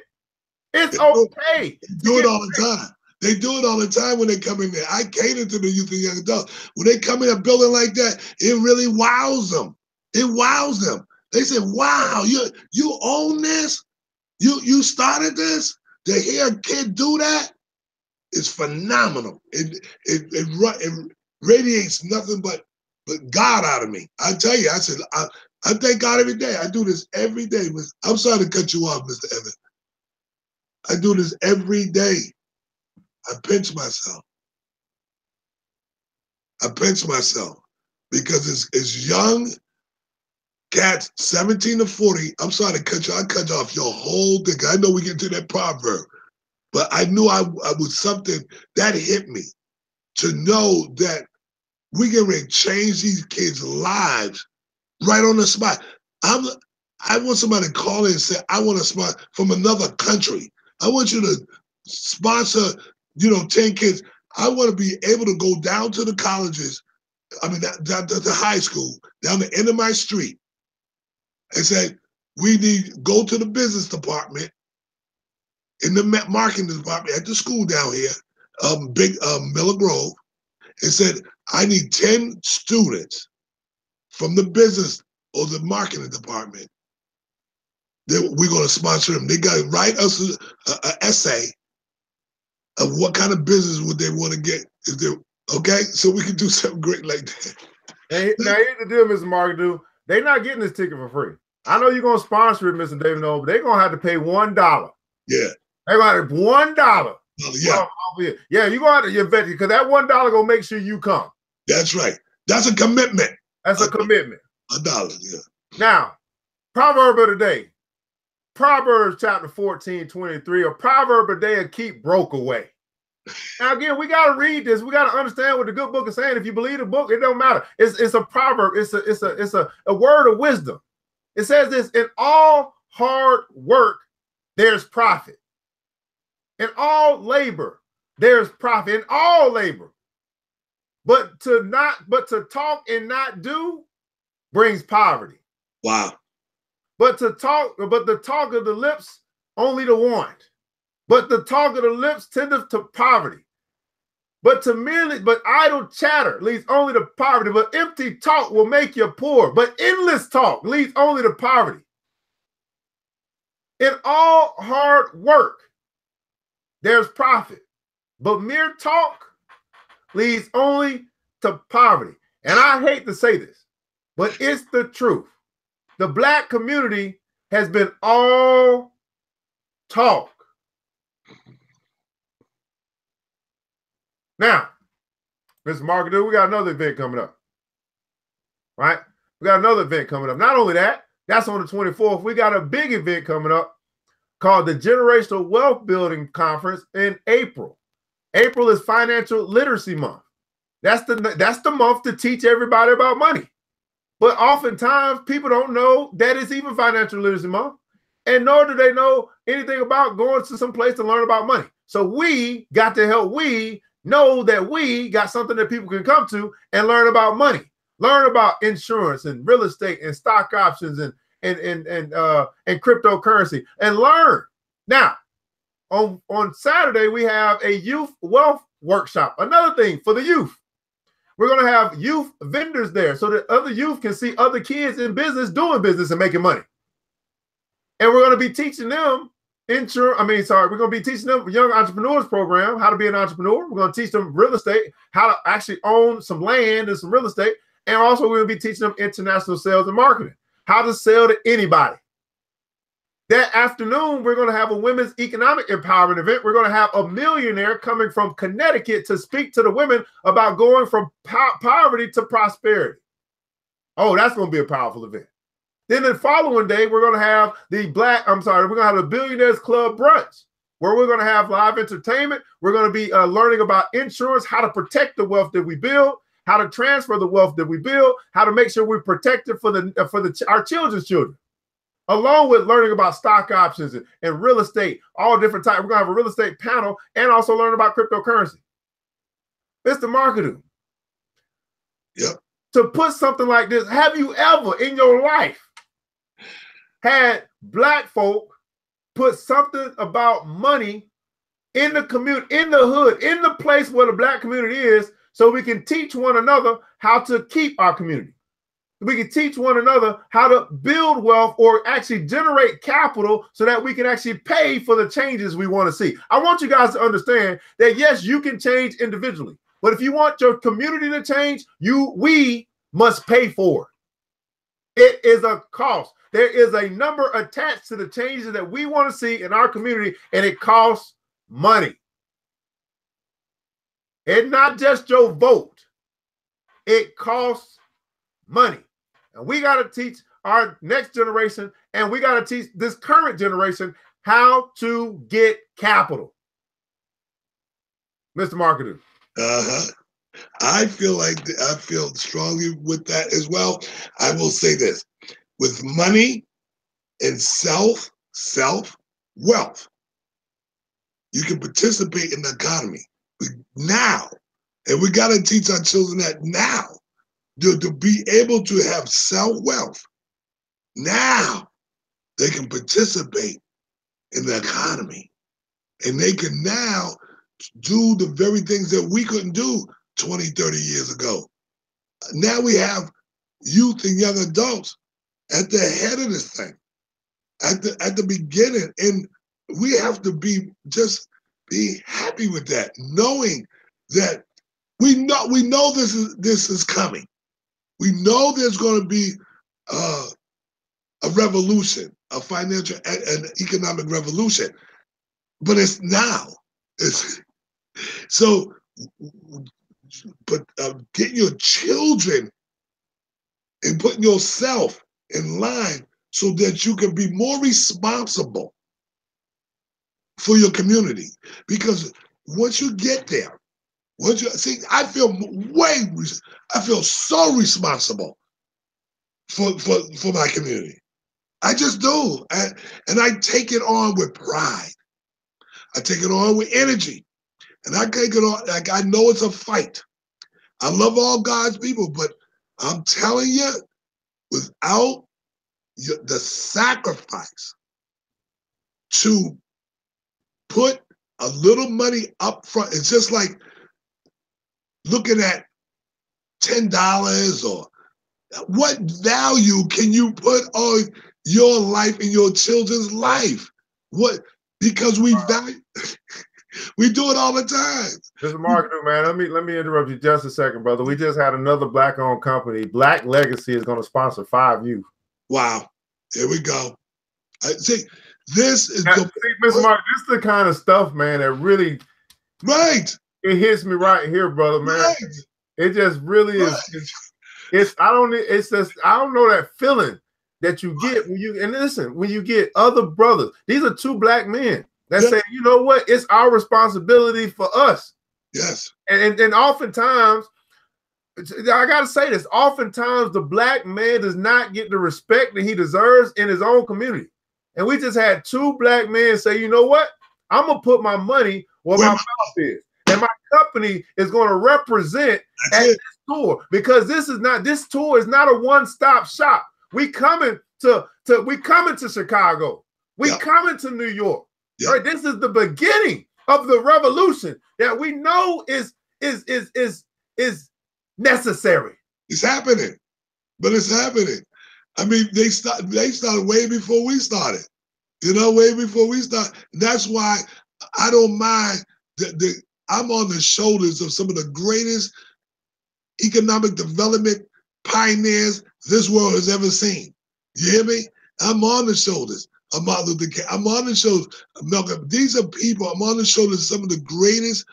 Speaker 2: it's okay.
Speaker 1: Do it all the time. They do it all the time when they come in there. I cater to the youth and young adults. When they come in a building like that, it really wows them. It wows them. They say, wow, you own this? You started this? To hear a kid do that is phenomenal. It radiates nothing but God out of me. I tell you, I said, I thank God every day. I do this every day. I'm sorry to cut you off, Mr. Evan. I do this every day. I pinch myself. I pinch myself because it's young cats, 17 to 40. I'm sorry to cut you. I cut off your whole thing. I know we get to that proverb, but I knew I was something that hit me to know that we can really change these kids' lives right on the spot. I want somebody to call in and say, I want to sponsor from another country. I want you to sponsor, 10 kids. I want to be able to go down to the colleges, down to the high school, down the end of my street, and say, go to the business department, in the marketing department at the school down here, Miller Grove, and said, I need 10 students from the business or the marketing department. We're going to sponsor them. They got to write us an essay of what kind of business would they want to get. Okay? So we can do something great like that.
Speaker 2: Now, here's the deal, Mr. Markedu. They're not getting this ticket for free. I know you're going to sponsor it, Mr. David Noel, but they're going to have to pay $1.
Speaker 1: Yeah.
Speaker 2: They're going to have $1.
Speaker 1: Yeah.
Speaker 2: Yeah, you're going to have to invest because that $1 going to make sure you come.
Speaker 1: That's right. That's a commitment.
Speaker 2: That's a commitment.
Speaker 1: $1, yeah.
Speaker 2: Now, proverb of the day. Proverbs chapter 14:23, a proverb a day will keep broke away. Now, again, we got to read this. We got to understand what the good book is saying. If you believe the book, it don't matter. It's a proverb. It's a word of wisdom. It says this: in all hard work, there's profit. In all labor, there's profit. In all labor. But to talk and not do brings poverty.
Speaker 1: Wow.
Speaker 2: But the talk of the lips only to want. But the talk of the lips tendeth to poverty. But idle chatter leads only to poverty. But empty talk will make you poor. But endless talk leads only to poverty. In all hard work, there's profit. But mere talk leads only to poverty. And I hate to say this, but it's the truth. The Black community has been all talk. Now, Mr. Marketer, we got another event coming up, right? We got another event coming up. Not only that, that's on the 24th. We got a big event coming up called the Generational Wealth Building Conference in April. April is Financial Literacy Month. That's the month to teach everybody about money. But oftentimes, people don't know that it's even Financial Literacy Month, and nor do they know anything about going to some place to learn about money. So we got to help we know that we got something that people can come to and learn about money, learn about insurance and real estate and stock options and cryptocurrency, and learn. Now, on Saturday, we have a youth wealth workshop, another thing for the youth. We're going to have youth vendors there so that other youth can see other kids in business doing business and making money. And we're going to be teaching them we're going to be teaching them Young Entrepreneurs Program, how to be an entrepreneur. We're going to teach them real estate, how to actually own some land and some real estate. And also we're going to be teaching them international sales and marketing, how to sell to anybody. That afternoon, we're going to have a women's economic empowerment event. We're going to have a millionaire coming from Connecticut to speak to the women about going from poverty to prosperity. Oh, that's going to be a powerful event. Then the following day, we're going to have we're going to have the Billionaires Club brunch, where we're going to have live entertainment. We're going to be learning about insurance, how to protect the wealth that we build, how to transfer the wealth that we build, how to make sure we protect it for our children's children, along with learning about stock options and real estate, all different types. We're going to have a real estate panel and also learn about cryptocurrency. Mr. Marketer.
Speaker 1: Yep.
Speaker 2: To put something like this, have you ever in your life had black folk put something about money in the community, in the hood, in the place where the black community is, so we can teach one another how to keep our community? We can teach one another how to build wealth or actually generate capital so that we can actually pay for the changes we want to see. I want you guys to understand that, yes, you can change individually, but if you want your community to change, we must pay for it. It is a cost. There is a number attached to the changes that we want to see in our community, and it costs money. It's not just your vote. It costs money. And we got to teach our next generation, and we got to teach this current generation how to get capital. Mr. Marketer.
Speaker 1: I feel strongly with that as well. I will say this: with money and wealth, you can participate in the economy now. And we got to teach our children that now, to be able to have self-wealth. Now they can participate in the economy, and they can now do the very things that we couldn't do 20, 30 years ago. Now we have youth and young adults at the head of this thing, at the beginning, and we have to be happy with that, knowing that we know this is coming. We know there's going to be a revolution, a financial and economic revolution, but it's now. But getting your children and putting yourself in line so that you can be more responsible for your community. Because once you get there, I feel so responsible for my community. I just do. And I take it on with pride. I take it on with energy. And I take it on, like, I know it's a fight. I love all God's people, but I'm telling you, without the sacrifice to put a little money up front, it's just like looking at $10 or what value can you put on your life and your children's life? What? Because we value. We do it all the time.
Speaker 2: Mr. Marketer, man, let me interrupt you just a second, brother. We just had another black-owned company. Black Legacy is going to sponsor 5 youth.
Speaker 1: Wow. Here we go. This is
Speaker 2: Mr. Marketer, this is the kind of stuff, man, that really it hits me right here, brother, man. Right. It just really is. I don't know that feeling that you get when you get other brothers. These are two black men that say, you know what, it's our responsibility for us.
Speaker 1: Yes.
Speaker 2: And oftentimes, I gotta say this, oftentimes the black man does not get the respect that he deserves in his own community. And we just had two black men say, you know what, I'm gonna put my money where my mouth is. And my company is going to represent at this tour, because this tour is not a one-stop shop. We coming to Chicago. We coming to New York. Right? This is the beginning of the revolution that we know is necessary.
Speaker 1: It's happening, but it's happening. I mean, they started way before we started. Way before we started. That's why I don't mind I'm on the shoulders of some of the greatest economic development pioneers this world has ever seen. You hear me? I'm on the shoulders. of Martin Luther King. I'm on the show, Malcolm. These are people. I'm on the show that some of the greatest,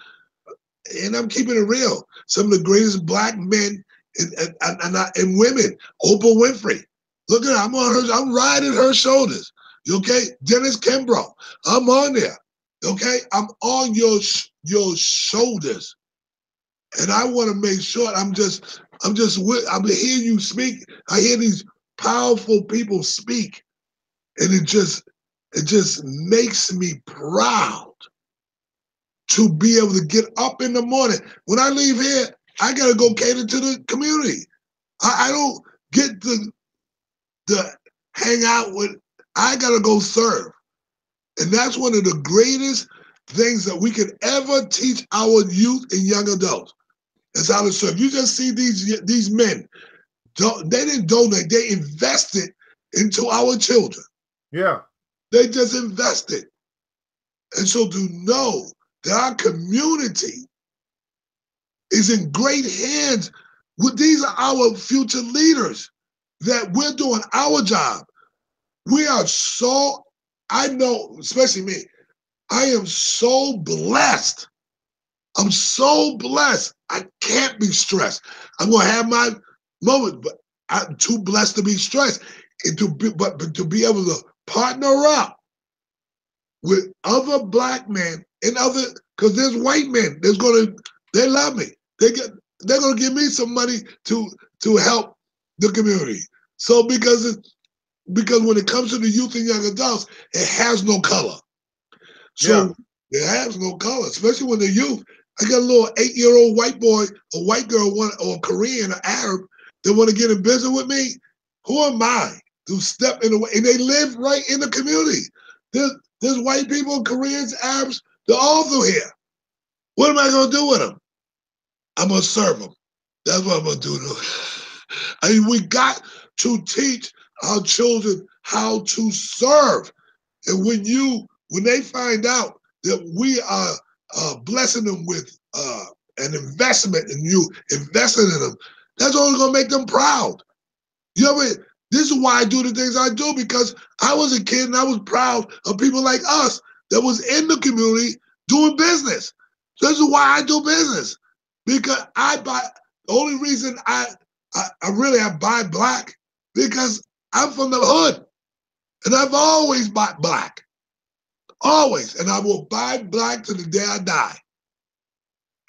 Speaker 1: and I'm keeping it real. Some of the greatest black men and women. Oprah Winfrey. Look at her. I'm on her. I'm riding her shoulders. Okay, Dennis Kimbrough. I'm on there. Okay, I'm on your shoulders, and I want to make sure I'm hearing you speak. I hear these powerful people speak, and it just makes me proud to be able to get up in the morning. When I leave here, I gotta go cater to the community. I don't get to hang out with. I gotta go serve. And that's one of the greatest things that we could ever teach our youth and young adults is how to serve. You just see these men, they didn't donate, they invested into our children.
Speaker 2: Yeah.
Speaker 1: They just invested. And so to know that our community is in great hands, these are our future leaders, that we're doing our job. We are so, I know, especially me, I am so blessed. I'm so blessed. I can't be stressed. I'm gonna have my moments, but I'm too blessed to be stressed. And but to be able to partner up with other black men and other, because there's white men, they love me. They're gonna give me some money to help the community. So because when it comes to the youth and young adults, it has no color. So it has no color, especially when they're youth. I got a little 8-year-old white boy, a white girl, or a Korean, or Arab that want to get in business with me. Who am I to step in the way? And they live right in the community. There's white people, Koreans, Arabs, they're all through here. What am I going to do with them? I'm going to serve them. That's what I'm going to do to them. I mean, we got to teach our children how to serve. And when they find out that we are blessing them with an investment in you, investing in them, that's only going to make them proud. You know what I mean? This is why I do the things I do, because I was a kid and I was proud of people like us that was in the community doing business. So this is why I do business, because the only reason I buy black, because I'm from the hood and I've always bought black. Always. And I will buy black to the day I die.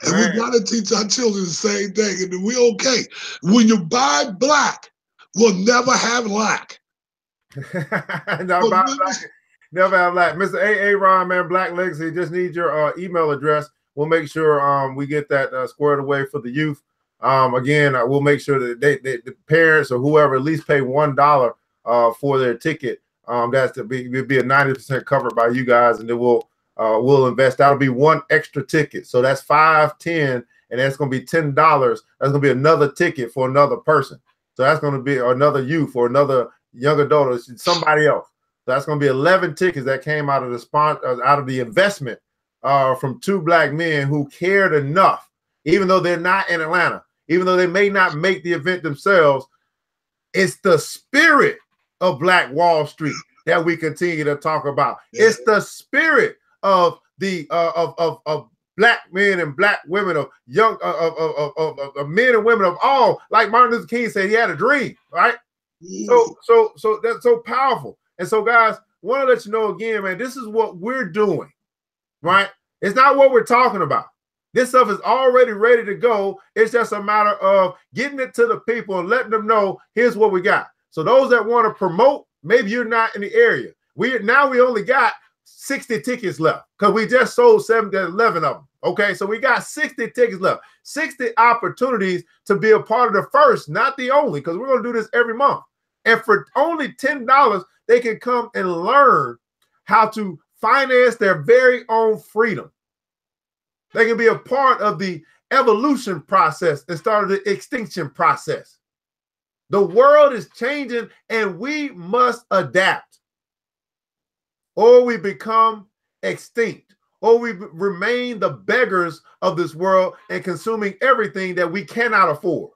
Speaker 1: And we got to teach our children the same thing. And we're okay. When you buy black, we'll never have lack.
Speaker 2: Never have lack. Mr. A. Ron, man, Black Legacy, just need your email address. We'll make sure we get that squared away for the youth. Again, we'll make sure that the parents or whoever at least pay $1 for their ticket. That's to be a 90% covered by you guys, and then we'll invest. That'll be one extra ticket. So that's $5, $10, and that's going to be $10. That's going to be another ticket for another person. So that's going to be another youth or another young adult or somebody else. So that's going to be 11 tickets that came out of the investment from 2 black men who cared enough, even though they're not in Atlanta, even though they may not make the event themselves. It's the spirit of Black Wall Street that we continue to talk about. It's the spirit of the of black men and black women, of young of men and women of all. Like Martin Luther King said, he had a dream, right? So that's so powerful. And so, guys, want to let you know again, man, this is what we're doing, right? It's not what we're talking about. This stuff is already ready to go. It's just a matter of getting it to the people and letting them know, here's what we got. So those that want to promote, maybe you're not in the area. We only got 60 tickets left because we just sold 11 of them. Okay, so we got 60 tickets left, 60 opportunities to be a part of the first, not the only, because we're going to do this every month. And for only $10, they can come and learn how to finance their very own freedom. They can be a part of the evolution process instead of the extinction process. The world is changing and we must adapt, or we become extinct, or we remain the beggars of this world and consuming everything that we cannot afford.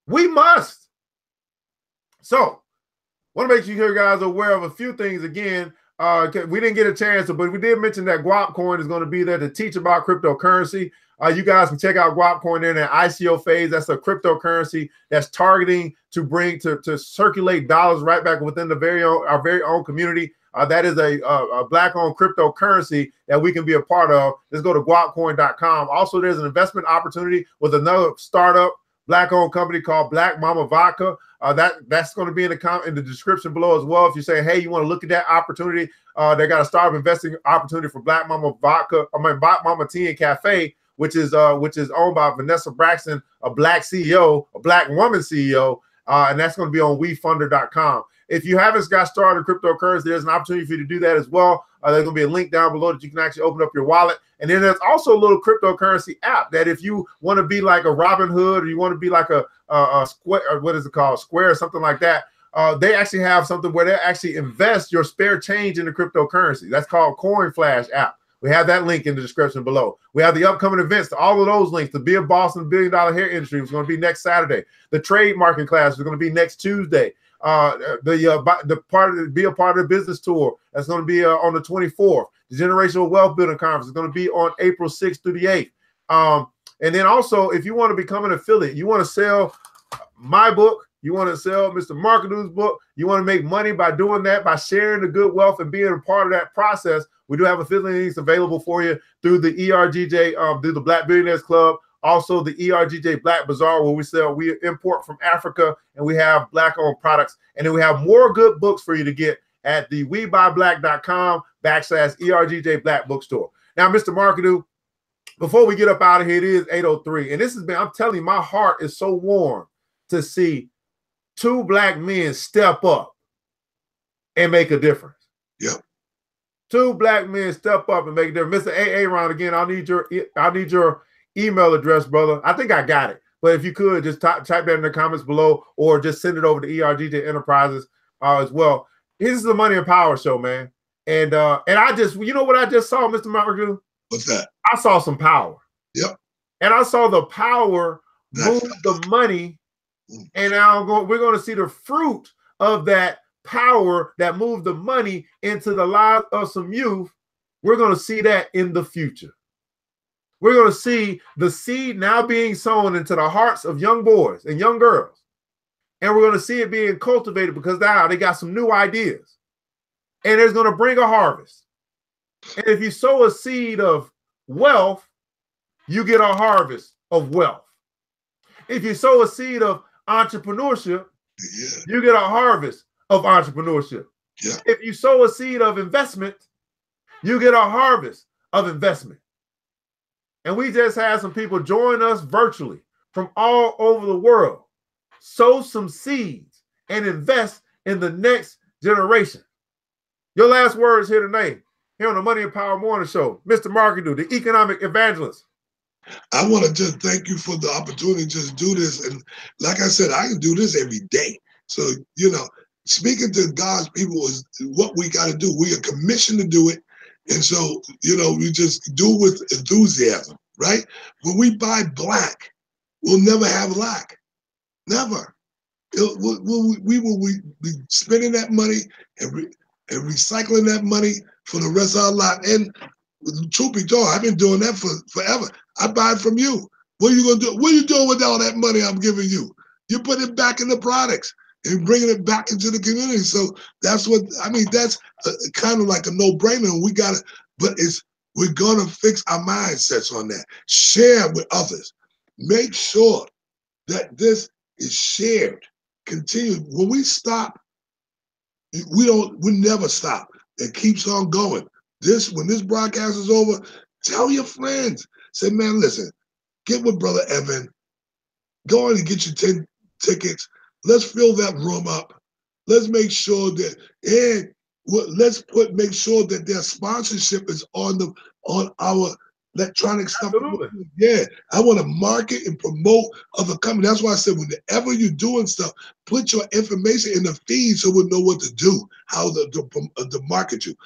Speaker 2: We must. So Want to make sure you guys are aware of a few things again. We didn't get a chance, but we did mention that Guap Coin is going to be there to teach about cryptocurrency. You guys can check out Guap Coin in an ICO phase. That's a cryptocurrency that's targeting to bring to circulate dollars right back within our very own community. That is a Black-owned cryptocurrency that we can be a part of. Let's go to guapcoin.com. Also, there's an investment opportunity with another startup Black-owned company called Black Mama Vodka. That's going to be in the description below as well. If you say, hey, you want to look at that opportunity, they got a startup investing opportunity for Black Mama Vodka. Black Mama Tea and Cafe, which is owned by Vanessa Braxton, a Black CEO, a Black woman CEO, and that's going to be on WeFunder.com. If you haven't got started in cryptocurrency, there's an opportunity for you to do that as well. There's going to be a link down below that you can actually open up your wallet. And then there's also a little cryptocurrency app that if you want to be like a Robinhood or you want to be like a Square, or what is it called, Square or something like that, they actually have something where they actually invest your spare change in the cryptocurrency. That's called Coin Flash app. We have that link in the description below. We have the upcoming events to all of those links. The Be a Boss in the $1 billion hair industry is going to be next Saturday. The trademarking class is going to be next Tuesday. Be a part of the business tour that's going to be on the 24th. The generational wealth building conference is going to be on April 6th through the 8th. And then also, if you want to become an affiliate, you want to sell my book, you want to sell Mr. Markedu's book, you want to make money by doing that, by sharing the good wealth and being a part of that process, we do have affiliate links available for you through the ERGJ, through the Black Billionaires Club. Also, the ERGJ Black Bazaar, where we import from Africa and we have Black-owned products. And then we have more good books for you to get at the WeBuyBlack.com/ERGJ Black Bookstore. Now, Mr. Markedu, before we get up out of here, it is 8:03. And this has been, I'm telling you, my heart is so warm to see two Black men step up and make a difference.
Speaker 1: Yep.
Speaker 2: Two Black men step up and make a difference. Mr. Aaron, again, I need your email address, brother. I think I got it. But if you could, just type that in the comments below or just send it over to ERGJ Enterprises as well. This is the Money and Power Show, man. And I just, you know what I just saw, Mr. Markedu?
Speaker 1: What's that?
Speaker 2: I saw some power.
Speaker 1: Yep.
Speaker 2: And I saw the power move the money. And now we're going to see the fruit of that power that moved the money into the lives of some youth. We're going to see that in the future. We're going to see the seed now being sown into the hearts of young boys and young girls. And we're going to see it being cultivated because now they got some new ideas. And it's going to bring a harvest. And if you sow a seed of wealth, you get a harvest of wealth. If you sow a seed of entrepreneurship, you get a harvest of entrepreneurship.
Speaker 1: Yeah.
Speaker 2: If you sow a seed of investment, you get a harvest of investment. And we just had some people join us virtually from all over the world. Sow some seeds and invest in the next generation. Your last words here tonight, here on the Money and Power Morning Show. Mr. Markedu, the economic evangelist.
Speaker 1: I want to just thank you for the opportunity to just do this. And like I said, I can do this every day. So, speaking to God's people is what we got to do. We are commissioned to do it. And so, we just do it with enthusiasm, right? When we buy Black, we'll never have lack. Never. We will be spending that money and recycling that money for the rest of our life. And truth be told, I've been doing that for forever. I buy it from you. What are you going to do? What are you doing with all that money I'm giving you? You put it back in the products and bringing it back into the community. So that's what, that's kind of like a no-brainer. We got to, but we're going to fix our mindsets on that. Share with others. Make sure that this is shared. Continue. When we stop, we never stop. It keeps on going. When this broadcast is over, tell your friends. Say, man, listen, get with Brother Evan. Go on and get your 10 tickets. Let's fill that room up. Let's make sure that, make sure that their sponsorship is on our electronic stuff.
Speaker 2: Absolutely.
Speaker 1: Yeah, I want to market and promote other companies. That's why I said whenever you're doing stuff, put your information in the feed so we'll know what to do, how to market you.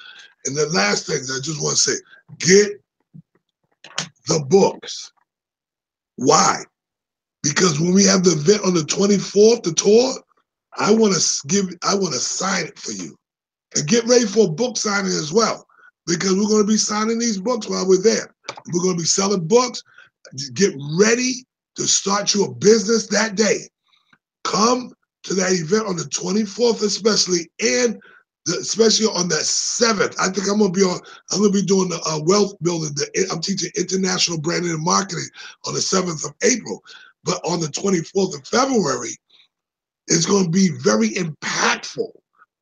Speaker 1: And the last thing I just want to say, get the books. Why? Because when we have the event on the 24th, the tour, I want to sign it for you. And get ready for a book signing as well, because we're going to be signing these books while we're there. We're going to be selling books. Get ready to start your business that day. Come to that event on the 24th, especially, and especially on the 7th. I think I'm going to be doing the wealth building. I'm teaching international branding and marketing on the 7th of April. But on the 24th of February, it's going to be very impactful.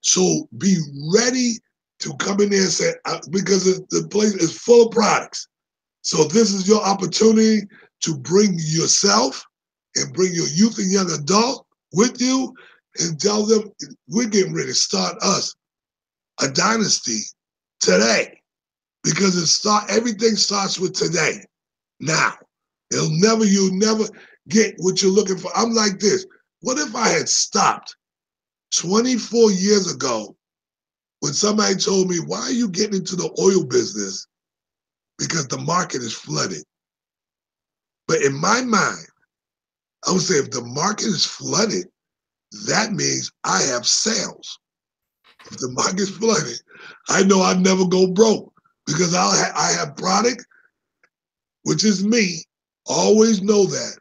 Speaker 1: So be ready to come in there and say, because the place is full of products. So this is your opportunity to bring yourself and bring your youth and young adult with you and tell them we're getting ready to start us a dynasty today, because everything starts with today. Now, you'll never get what you're looking for. I'm like this. What if I had stopped 24 years ago when somebody told me, why are you getting into the oil business? Because the market is flooded. But in my mind, I would say if the market is flooded, that means I have sales. If the market's flooded, I know I'll never go broke, because I have product, which is me. Always know that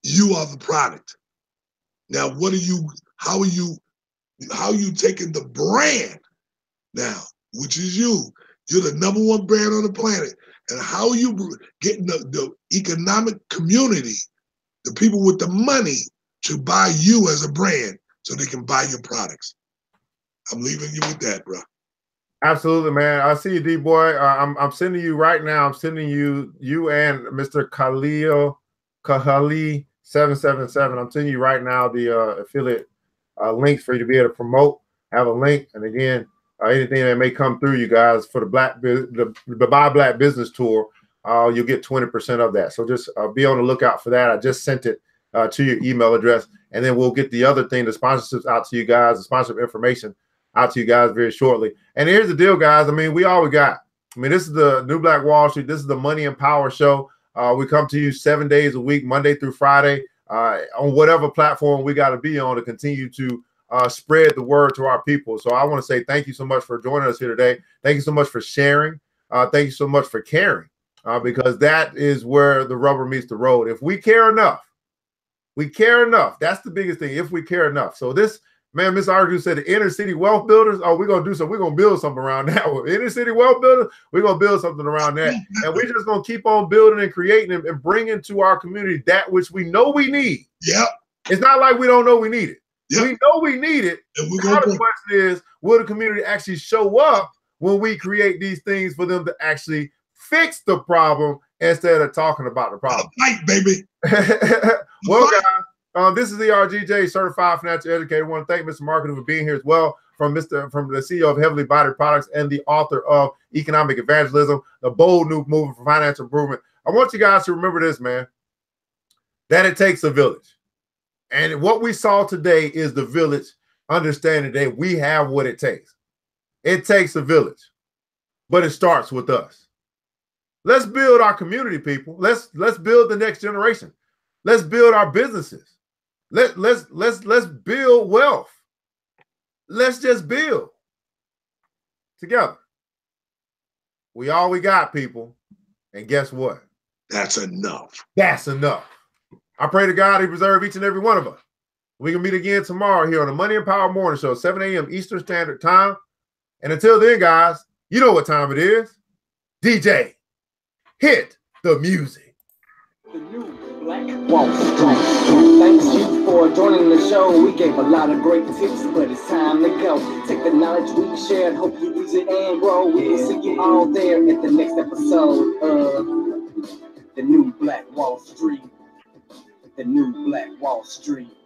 Speaker 1: you are the product. Now, how are you taking the brand now, which is you? You're the #1 brand on the planet. And how are you getting the economic community, the people with the money, to buy you as a brand so they can buy your products? I'm leaving you with that, bro.
Speaker 2: Absolutely, man. I see you, D-Boy. I'm sending you right now. I'm sending you and Mr. Kahali 777. I'm sending you right now the affiliate links for you to be able to promote. Have a link, and again, anything that may come through you guys for the Buy Black Business Tour, you'll get 20% of that. So just be on the lookout for that. I just sent it to your email address, and then we'll get the other thing, the sponsorships out to you guys, the sponsorship information out to you guys very shortly. And here's the deal, guys. I mean, we all we got. I mean, this is the New Black Wall Street. This is the Money and Power Show. We come to you 7 days a week, Monday through Friday, on whatever platform we got to be on to continue to spread the word to our people. So I want to say thank you so much for joining us here today. Thank you so much for sharing. Thank you so much for caring, because that is where the rubber meets the road. If we care enough, we care enough. That's the biggest thing, if we care enough. So this, man, Ms. Argue said the inner city wealth builders, oh, we're going to do something. We're going to build something around that. Inner city wealth builders, we're going to build something around that. And we're just going to keep on building and creating and bringing to our community that which we know we need.
Speaker 1: Yep.
Speaker 2: It's not like we don't know we need it.
Speaker 1: Yep.
Speaker 2: We know we need it. Now the question is, will the community actually show up when we create these things for them to actually fix the problem instead of talking about the problem?
Speaker 1: Fight, baby.
Speaker 2: Well, guys, this is the RGJ, certified financial educator. I want to thank Mr. Marketing for being here as well, from the CEO of Heavily Bodied Products and the author of Economic Evangelism, the bold new movement for financial improvement. I want you guys to remember this, man, that it takes a village. And what we saw today is the village understanding that we have what it takes. It takes a village, but it starts with us. Let's build our community, people. Let's build the next generation. Let's build our businesses. Let's build wealth. Let's just build together. We all we got, people. And guess what?
Speaker 1: That's enough.
Speaker 2: That's enough. I pray to God He preserve each and every one of us. We can meet again tomorrow here on the Money and Power Morning Show, 7 a.m. Eastern Standard Time. And until then, guys, you know what time it is. DJ, hit the music.
Speaker 3: The new Black Wall Street. Thanks you for joining the show. We gave a lot of great tips, but it's time to go. Take the knowledge we shared, hope you use it and grow. We will see you all there at the next episode of The New Black Wall Street. The New Black Wall Street.